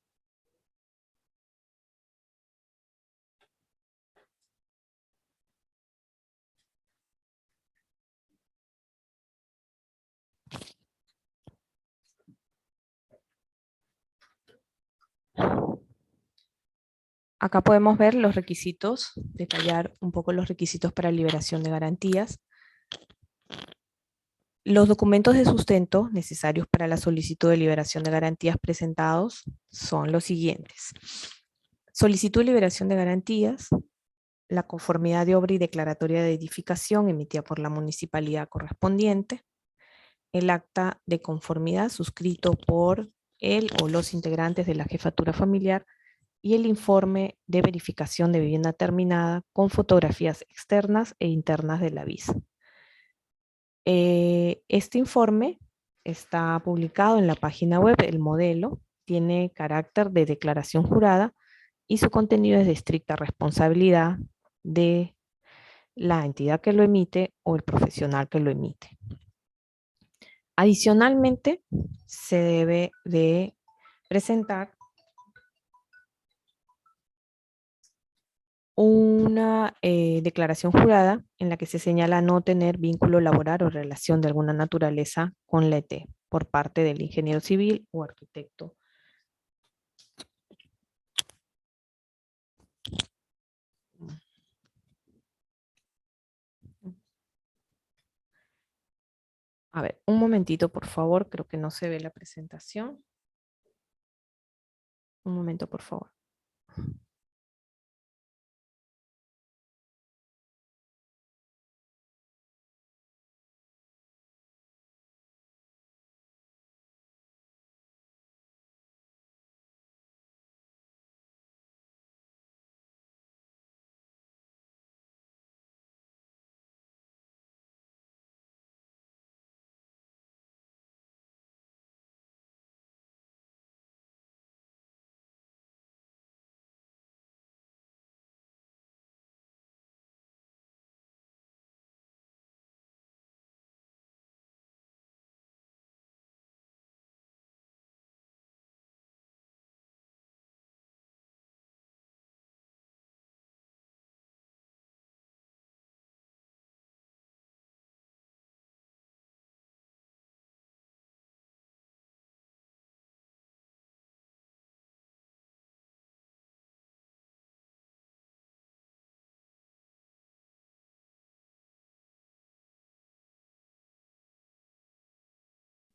Acá podemos ver los requisitos, detallar un poco los requisitos para liberación de garantías. Los documentos de sustento necesarios para la solicitud de liberación de garantías presentados son los siguientes. Solicitud de liberación de garantías, la conformidad de obra y declaratoria de edificación emitida por la municipalidad correspondiente, el acta de conformidad suscrito por él o los integrantes de la jefatura familiar y el informe de verificación de vivienda terminada con fotografías externas e internas de la visa. Este informe está publicado en la página web. El modelo tiene carácter de declaración jurada y su contenido es de estricta responsabilidad de la entidad que lo emite o el profesional que lo emite. Adicionalmente, se debe de presentar una declaración jurada en la que se señala no tener vínculo laboral o relación de alguna naturaleza con la ET por parte del ingeniero civil o arquitecto. A ver, un momentito, por favor, creo que no se ve la presentación. Un momento, por favor.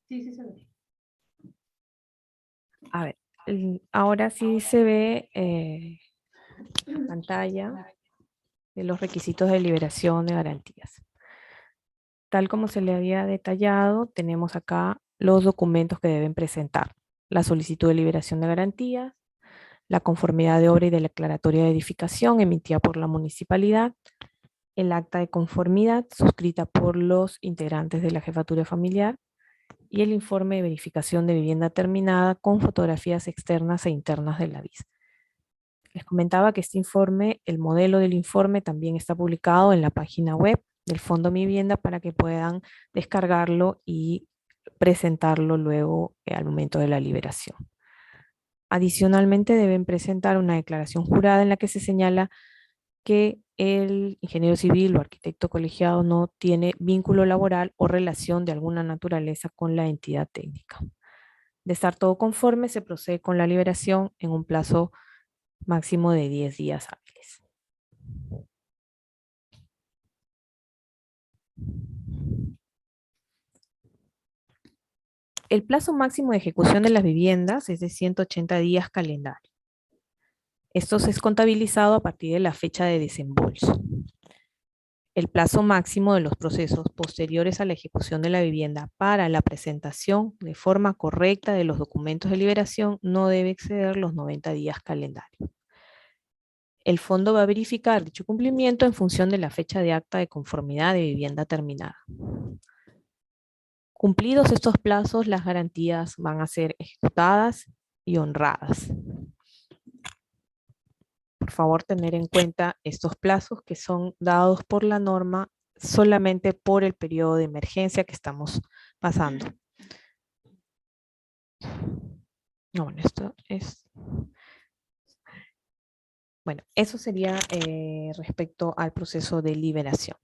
Sí, sí se ve. A ver, ahora sí se ve la pantalla de los requisitos de liberación de garantías. Tal como se le había detallado, tenemos acá los documentos que deben presentar. La solicitud de liberación de garantías, la conformidad de obra y de declaratoria de edificación emitida por la municipalidad, el acta de conformidad suscrita por los integrantes de la jefatura familiar y el informe de verificación de vivienda terminada con fotografías externas e internas de la visa. Les comentaba que este informe, el modelo del informe también está publicado en la página web del Fondo Mi Vivienda para que puedan descargarlo y presentarlo luego al momento de la liberación. Adicionalmente deben presentar una declaración jurada en la que se señala que el ingeniero civil o arquitecto colegiado no tiene vínculo laboral o relación de alguna naturaleza con la entidad técnica. De estar todo conforme, se procede con la liberación en un plazo máximo de 10 días hábiles. El plazo máximo de ejecución de las viviendas es de 180 días calendario. Esto se es contabilizado a partir de la fecha de desembolso. El plazo máximo de los procesos posteriores a la ejecución de la vivienda para la presentación de forma correcta de los documentos de liberación no debe exceder los 90 días calendarios. El fondo va a verificar dicho cumplimiento en función de la fecha de acta de conformidad de vivienda terminada. Cumplidos estos plazos, las garantías van a ser ejecutadas y honradas. por favor tener en cuenta estos plazos que son dados por la norma solamente por el periodo de emergencia que estamos pasando. No, bueno, esto es... Bueno, eso sería respecto al proceso de liberación.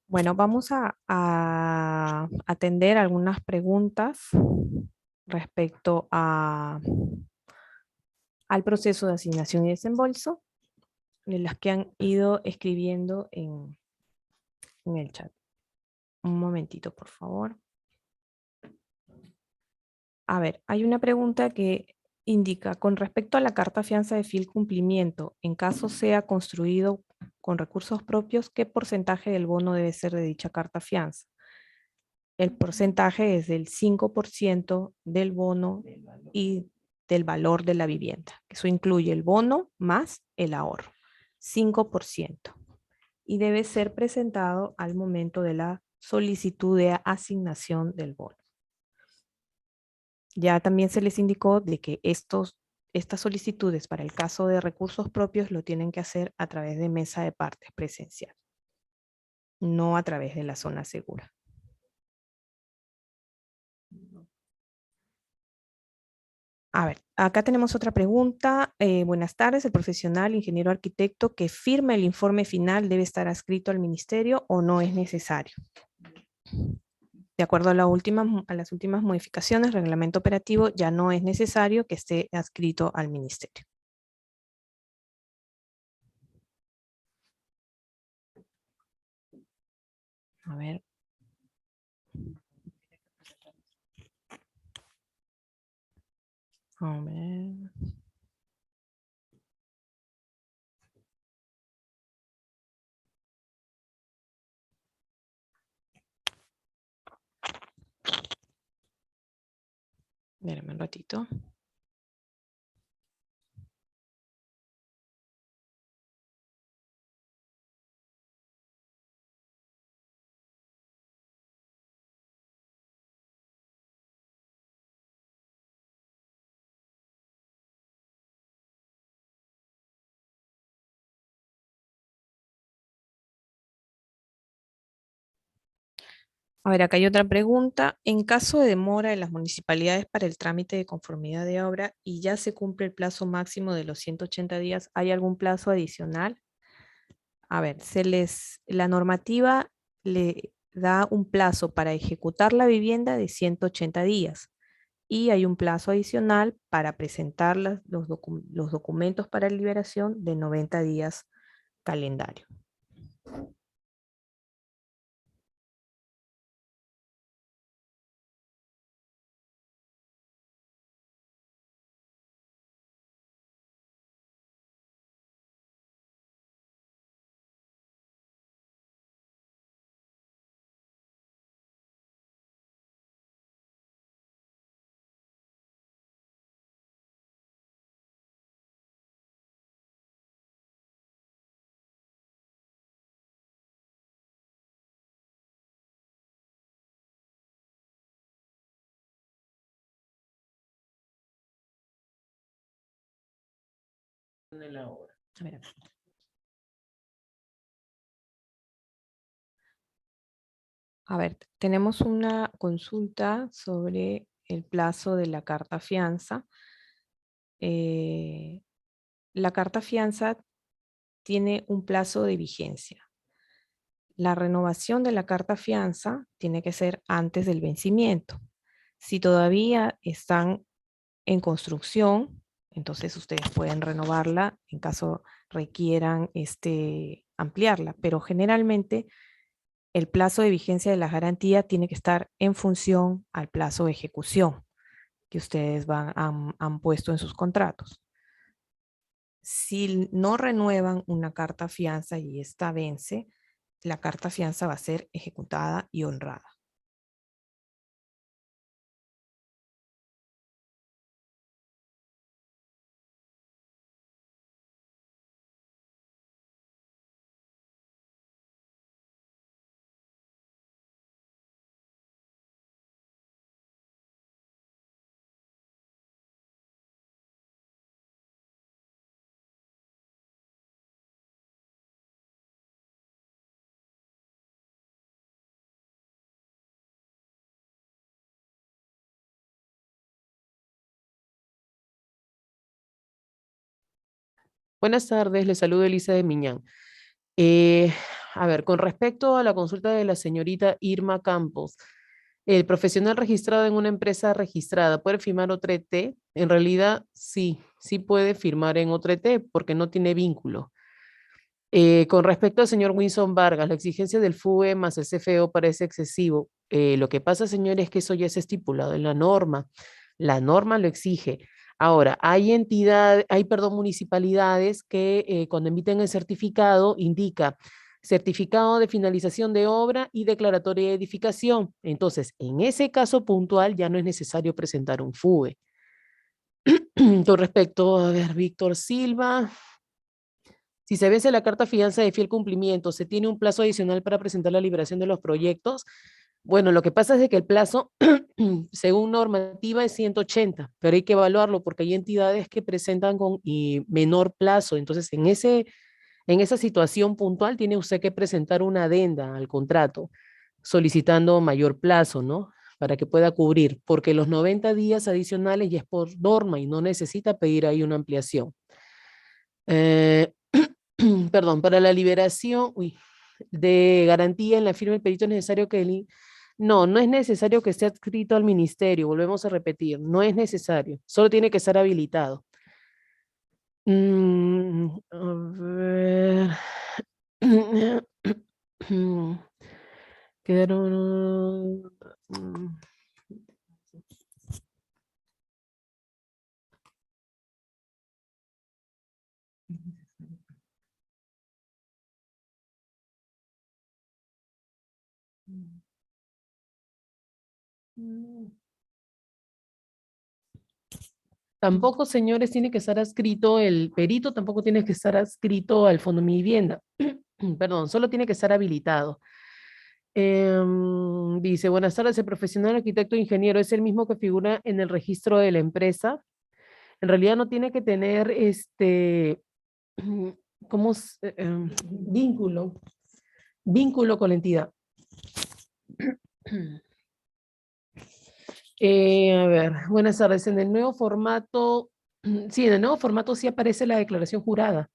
Bueno, vamos a atender algunas preguntas respecto al proceso de asignación y desembolso, de las que han ido escribiendo en el chat. Un momentito, por favor. A ver, hay una pregunta que indica, con respecto a la carta fianza de fiel cumplimiento, en caso sea construido con recursos propios, ¿qué porcentaje del bono debe ser de dicha carta fianza? El porcentaje es del 5% del bono y del valor de la vivienda. Eso incluye el bono más el ahorro. 5%. Y debe ser presentado al momento de la solicitud de asignación del bono. Ya también se les indicó de que estas solicitudes para el caso de recursos propios lo tienen que hacer a través de mesa de partes presencial, no a través de la zona segura. A ver, acá tenemos otra pregunta. Buenas tardes, el profesional ingeniero arquitecto que firme el informe final debe estar adscrito al ministerio o no es necesario. De acuerdo a las últimas modificaciones, reglamento operativo, ya no es necesario que esté adscrito al ministerio. A ver. A ver. Espérame un ratito. A ver, acá hay otra pregunta. En caso de demora de las municipalidades para el trámite de conformidad de obra y ya se cumple el plazo máximo de los 180 días, ¿hay algún plazo adicional? A ver, la normativa le da un plazo para ejecutar la vivienda de 180 días y hay un plazo adicional para presentar los documentos para liberación de 90 días calendario. A ver. A ver, tenemos una consulta sobre el plazo de la carta fianza. La carta fianza tiene un plazo de vigencia. La renovación de la carta fianza tiene que ser antes del vencimiento. Si todavía están en construcción, Entonces ustedes pueden renovarla en caso requieran ampliarla, pero generalmente el plazo de vigencia de la garantía tiene que estar en función al plazo de ejecución que ustedes han puesto en sus contratos. Si no renuevan una carta fianza y esta vence, la carta fianza va a ser ejecutada y honrada. Buenas tardes, le saludo Elisa de Miñán. Eh, a ver, con respecto a la consulta de la señorita Irma Campos, el profesional registrado en una empresa registrada, ¿puede firmar otra ET? En realidad, sí, sí puede firmar en otra ET porque no tiene vínculo. Con respecto al señor Winson Vargas, la exigencia del FUE más el CFO parece excesivo. Lo que pasa, señor, es que eso ya es estipulado en la norma. La norma lo exige. Ahora, perdón, municipalidades que cuando emiten el certificado indica certificado de finalización de obra y declaratoria de edificación. Entonces, en ese caso puntual ya no es necesario presentar un FUE. Con respecto, a ver, Víctor Silva, si se vence la carta fianza de fiel cumplimiento, ¿se tiene un plazo adicional para presentar la liberación de los proyectos? Bueno, lo que pasa es de que el plazo, según normativa, es 180, pero hay que evaluarlo porque hay entidades que presentan con menor plazo. Entonces, en esa situación puntual, tiene usted que presentar una adenda al contrato solicitando mayor plazo, ¿no? Para que pueda cubrir, porque los 90 días adicionales ya es por norma y no necesita pedir ahí una ampliación. Perdón, para la liberación de garantía en la firma del perito es necesario que no, no es necesario que esté adscrito al ministerio, volvemos a repetir, no es necesario, solo tiene que estar habilitado. A ver. Quedaron... Tampoco, señores, tiene que estar adscrito el perito, tampoco tiene que estar adscrito al Fondo de Mi Vivienda. Perdón, solo tiene que estar habilitado. Dice, buenas tardes, el profesional arquitecto ingeniero es el mismo que figura en el registro de la empresa. En realidad no tiene que tener ¿cómo vínculo con la entidad. A ver, buenas tardes. En el nuevo formato, sí, en el nuevo formato sí aparece la declaración jurada.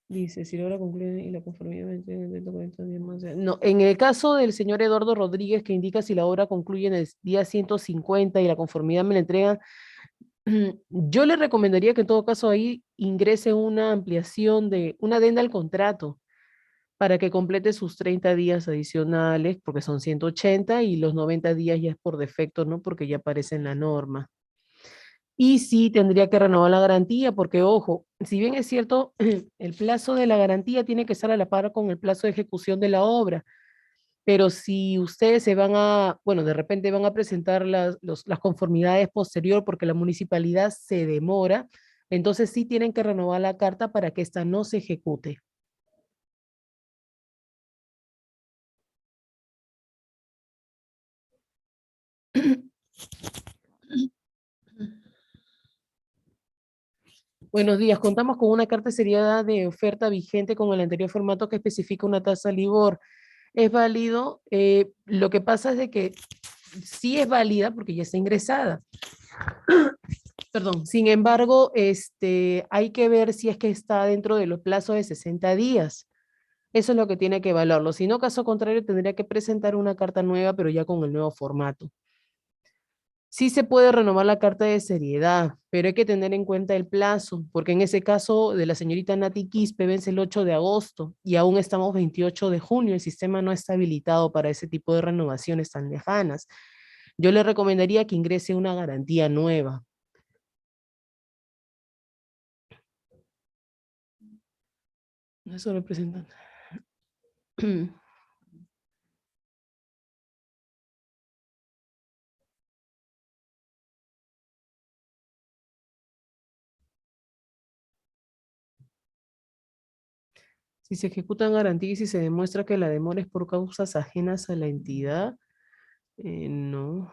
Dice, si logra concluir y la conformidad no, en el caso del señor Eduardo Rodríguez, que indica si la obra concluye en el día 150 y la conformidad me la entregan, yo le recomendaría que en todo caso ahí ingrese una ampliación de una adenda al contrato para que complete sus 30 días adicionales, porque son 180 y los 90 días ya es por defecto, ¿no? Porque ya aparece en la norma. Y sí tendría que renovar la garantía, porque ojo, si bien es cierto, el plazo de la garantía tiene que estar a la par con el plazo de ejecución de la obra, pero si ustedes bueno, de repente van a presentar las conformidades posterior porque la municipalidad se demora, entonces sí tienen que renovar la carta para que esta no se ejecute. Buenos días, contamos con una carta seriada de oferta vigente con el anterior formato que especifica una tasa LIBOR. ¿Es válido? Lo que pasa es de que sí es válida porque ya está ingresada. Perdón, sin embargo, hay que ver si es que está dentro de los plazos de 60 días. Eso es lo que tiene que evaluarlo. Si no, caso contrario, tendría que presentar una carta nueva, pero ya con el nuevo formato. Sí se puede renovar la carta de seriedad, pero hay que tener en cuenta el plazo, porque en ese caso de la señorita Nati Quispe vence el 8 de agosto y aún estamos 28 de junio. El sistema no está habilitado para ese tipo de renovaciones tan lejanas. Yo le recomendaría que ingrese una garantía nueva. Eso representa. Si se ejecutan garantías y se demuestra que la demora es por causas ajenas a la entidad, no.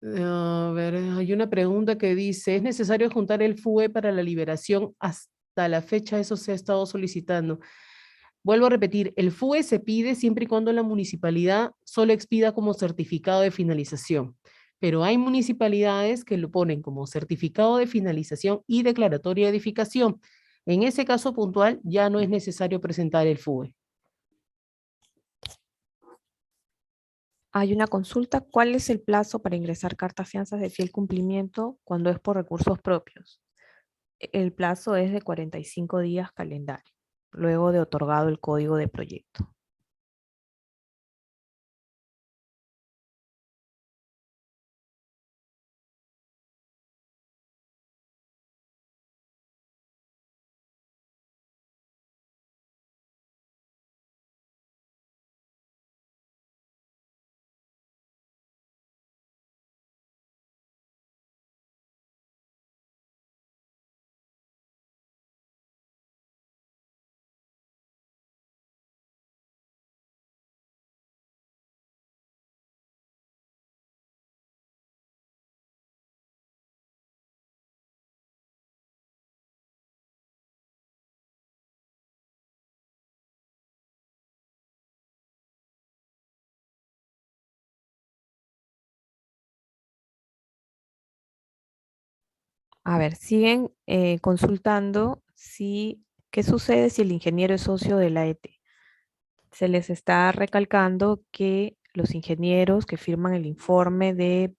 A ver, hay una pregunta que dice, ¿es necesario juntar el FUE para la liberación? Hasta la fecha eso se ha estado solicitando. Vuelvo a repetir, el FUE se pide siempre y cuando la municipalidad solo expida como certificado de finalización. Pero hay municipalidades que lo ponen como certificado de finalización y declaratoria de edificación. En ese caso puntual ya no es necesario presentar el FUE. Hay una consulta. ¿Cuál es el plazo para ingresar cartas fianzas de fiel cumplimiento cuando es por recursos propios? El plazo es de 45 días calendario, luego de otorgado el código de proyecto. A ver, siguen consultando qué sucede si el ingeniero es socio de la ET. Se les está recalcando que los ingenieros que firman el informe de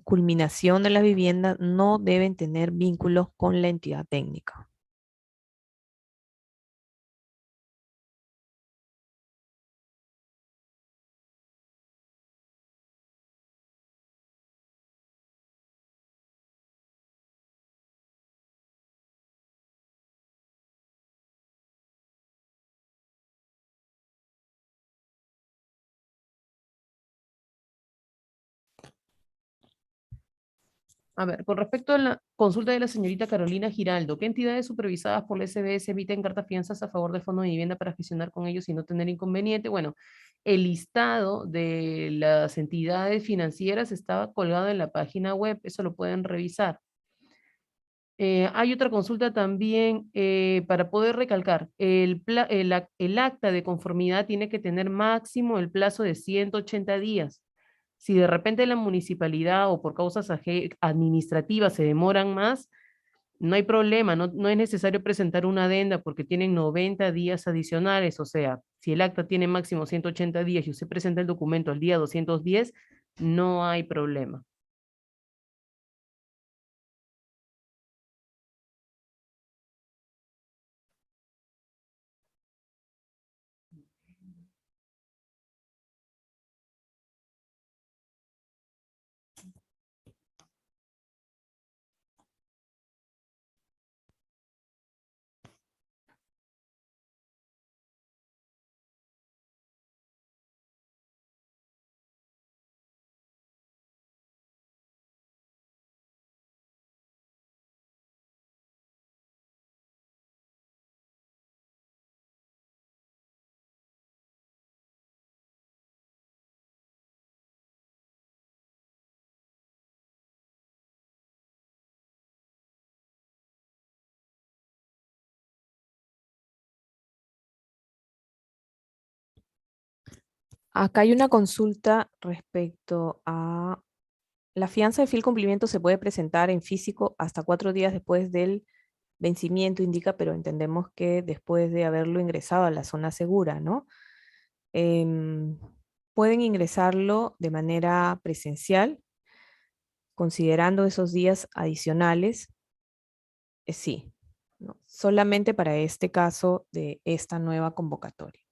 culminación de la vivienda no deben tener vínculos con la entidad técnica. A ver, con respecto a la consulta de la señorita Carolina Giraldo, ¿qué entidades supervisadas por la SBS emiten cartas fianzas a favor del Fondo de Vivienda para gestionar con ellos y no tener inconveniente? Bueno, el listado de las entidades financieras estaba colgado en la página web, eso lo pueden revisar. Hay otra consulta también para poder recalcar, el acta de conformidad tiene que tener máximo el plazo de 180 días. Si de repente la municipalidad o por causas administrativas se demoran más, no hay problema, no es necesario presentar una adenda porque tienen 90 días adicionales, o sea, si el acta tiene máximo 180 días y usted presenta el documento al día 210, no hay problema. Acá hay una consulta respecto a la fianza de fiel cumplimiento se puede presentar en físico hasta 4 días después del vencimiento, indica, pero entendemos que después de haberlo ingresado a la zona segura, ¿no? Em, Pueden ingresarlo de manera presencial, considerando esos días adicionales, sí, ¿no? Solamente para este caso de esta nueva convocatoria.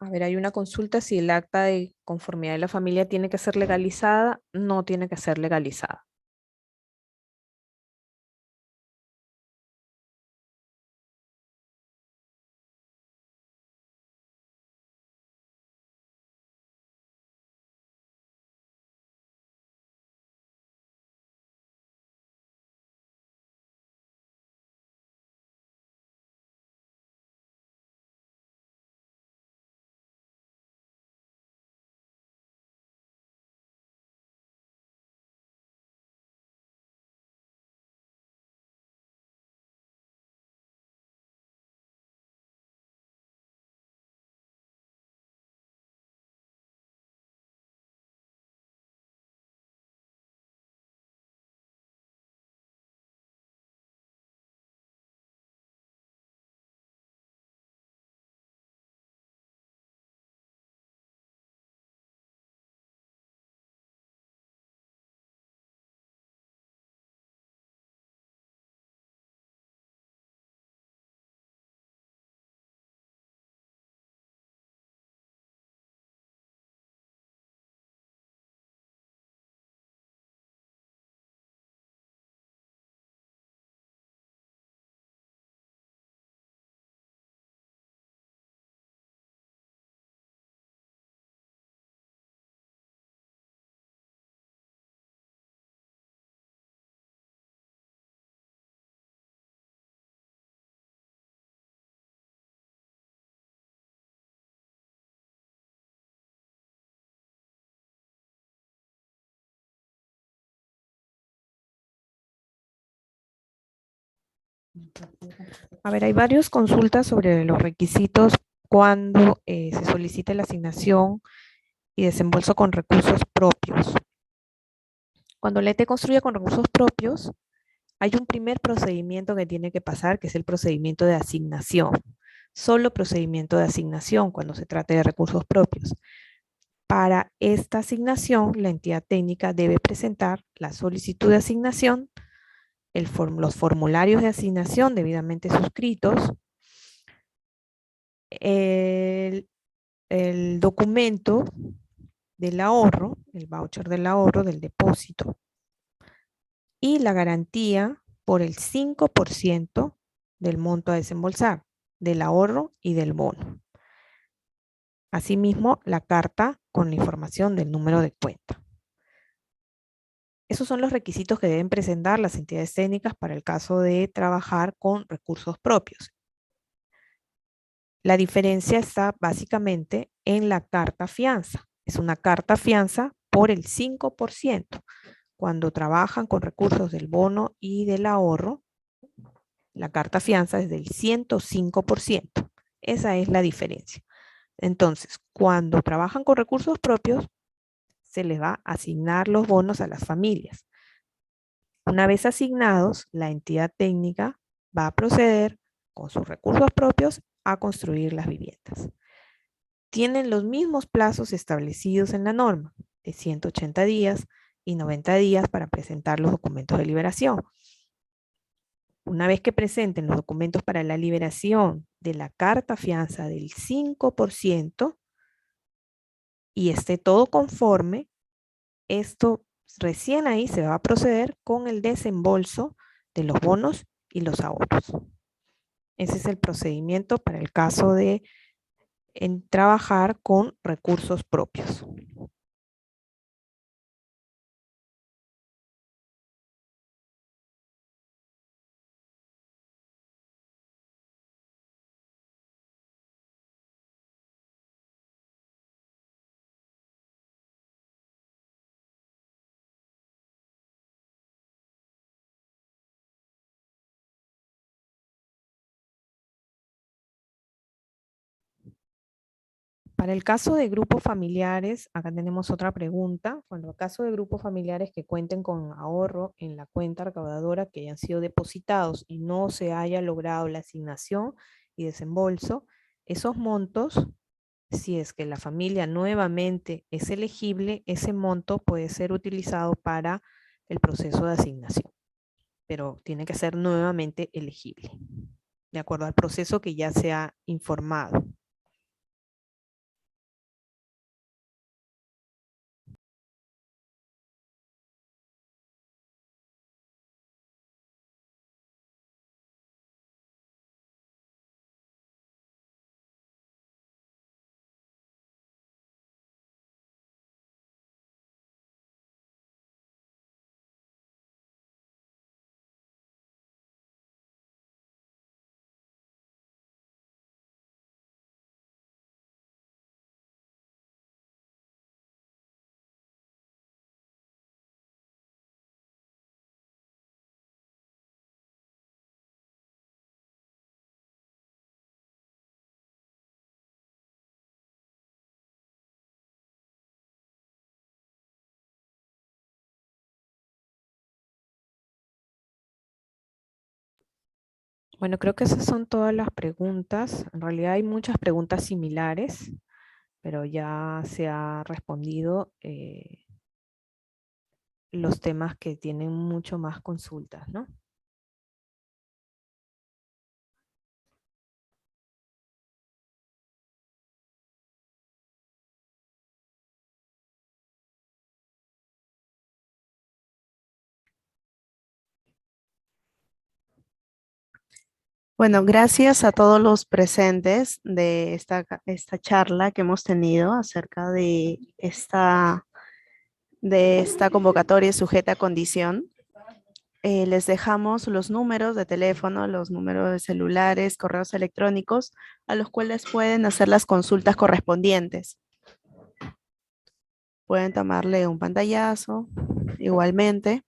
A ver, hay una consulta si el acta de conformidad de la familia tiene que ser legalizada, no tiene que ser legalizada. A ver, hay varias consultas sobre los requisitos cuando se solicite la asignación y desembolso con recursos propios. Cuando la ET construye con recursos propios, hay un primer procedimiento que tiene que pasar, que es el procedimiento de asignación. Solo procedimiento de asignación cuando se trate de recursos propios. Para esta asignación, la entidad técnica debe presentar la solicitud de asignación, los formularios de asignación debidamente suscritos, el documento del ahorro, el voucher del ahorro, del depósito, y la garantía por el 5% del monto a desembolsar, del ahorro y del bono. Asimismo, la carta con la información del número de cuenta. Esos son los requisitos que deben presentar las entidades técnicas para el caso de trabajar con recursos propios. La diferencia está básicamente en la carta fianza. Es una carta fianza por el 5%. Cuando trabajan con recursos del bono y del ahorro, la carta fianza es del 105%. Esa es la diferencia. Entonces, cuando trabajan con recursos propios, se les va a asignar los bonos a las familias. Una vez asignados, la entidad técnica va a proceder con sus recursos propios a construir las viviendas. Tienen los mismos plazos establecidos en la norma, de 180 días y 90 días para presentar los documentos de liberación. Una vez que presenten los documentos para la liberación de la carta fianza del 5% y esté todo conforme, esto recién ahí se va a proceder con el desembolso de los bonos y los ahorros. Ese es el procedimiento para el caso de trabajar con recursos propios. Para el caso de grupos familiares, acá tenemos otra pregunta. Cuando el caso de grupos familiares que cuenten con ahorro en la cuenta recaudadora que hayan sido depositados y no se haya logrado la asignación y desembolso, esos montos, si es que la familia nuevamente es elegible, ese monto puede ser utilizado para el proceso de asignación, pero tiene que ser nuevamente elegible, de acuerdo al proceso que ya se ha informado. Bueno, creo que esas son todas las preguntas. En realidad hay muchas preguntas similares, pero ya se ha respondido los temas que tienen mucho más consultas, ¿no? Bueno, gracias a todos los presentes de esta charla que hemos tenido acerca de esta convocatoria sujeta a condición. Les dejamos los números de teléfono, los números de celulares, correos electrónicos, a los cuales pueden hacer las consultas correspondientes. Pueden tomarle un pantallazo, igualmente.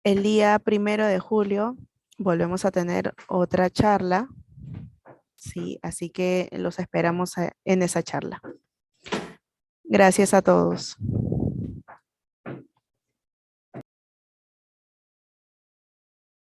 El día 1 de julio volvemos a tener otra charla, sí, así que los esperamos en esa charla. Gracias a todos.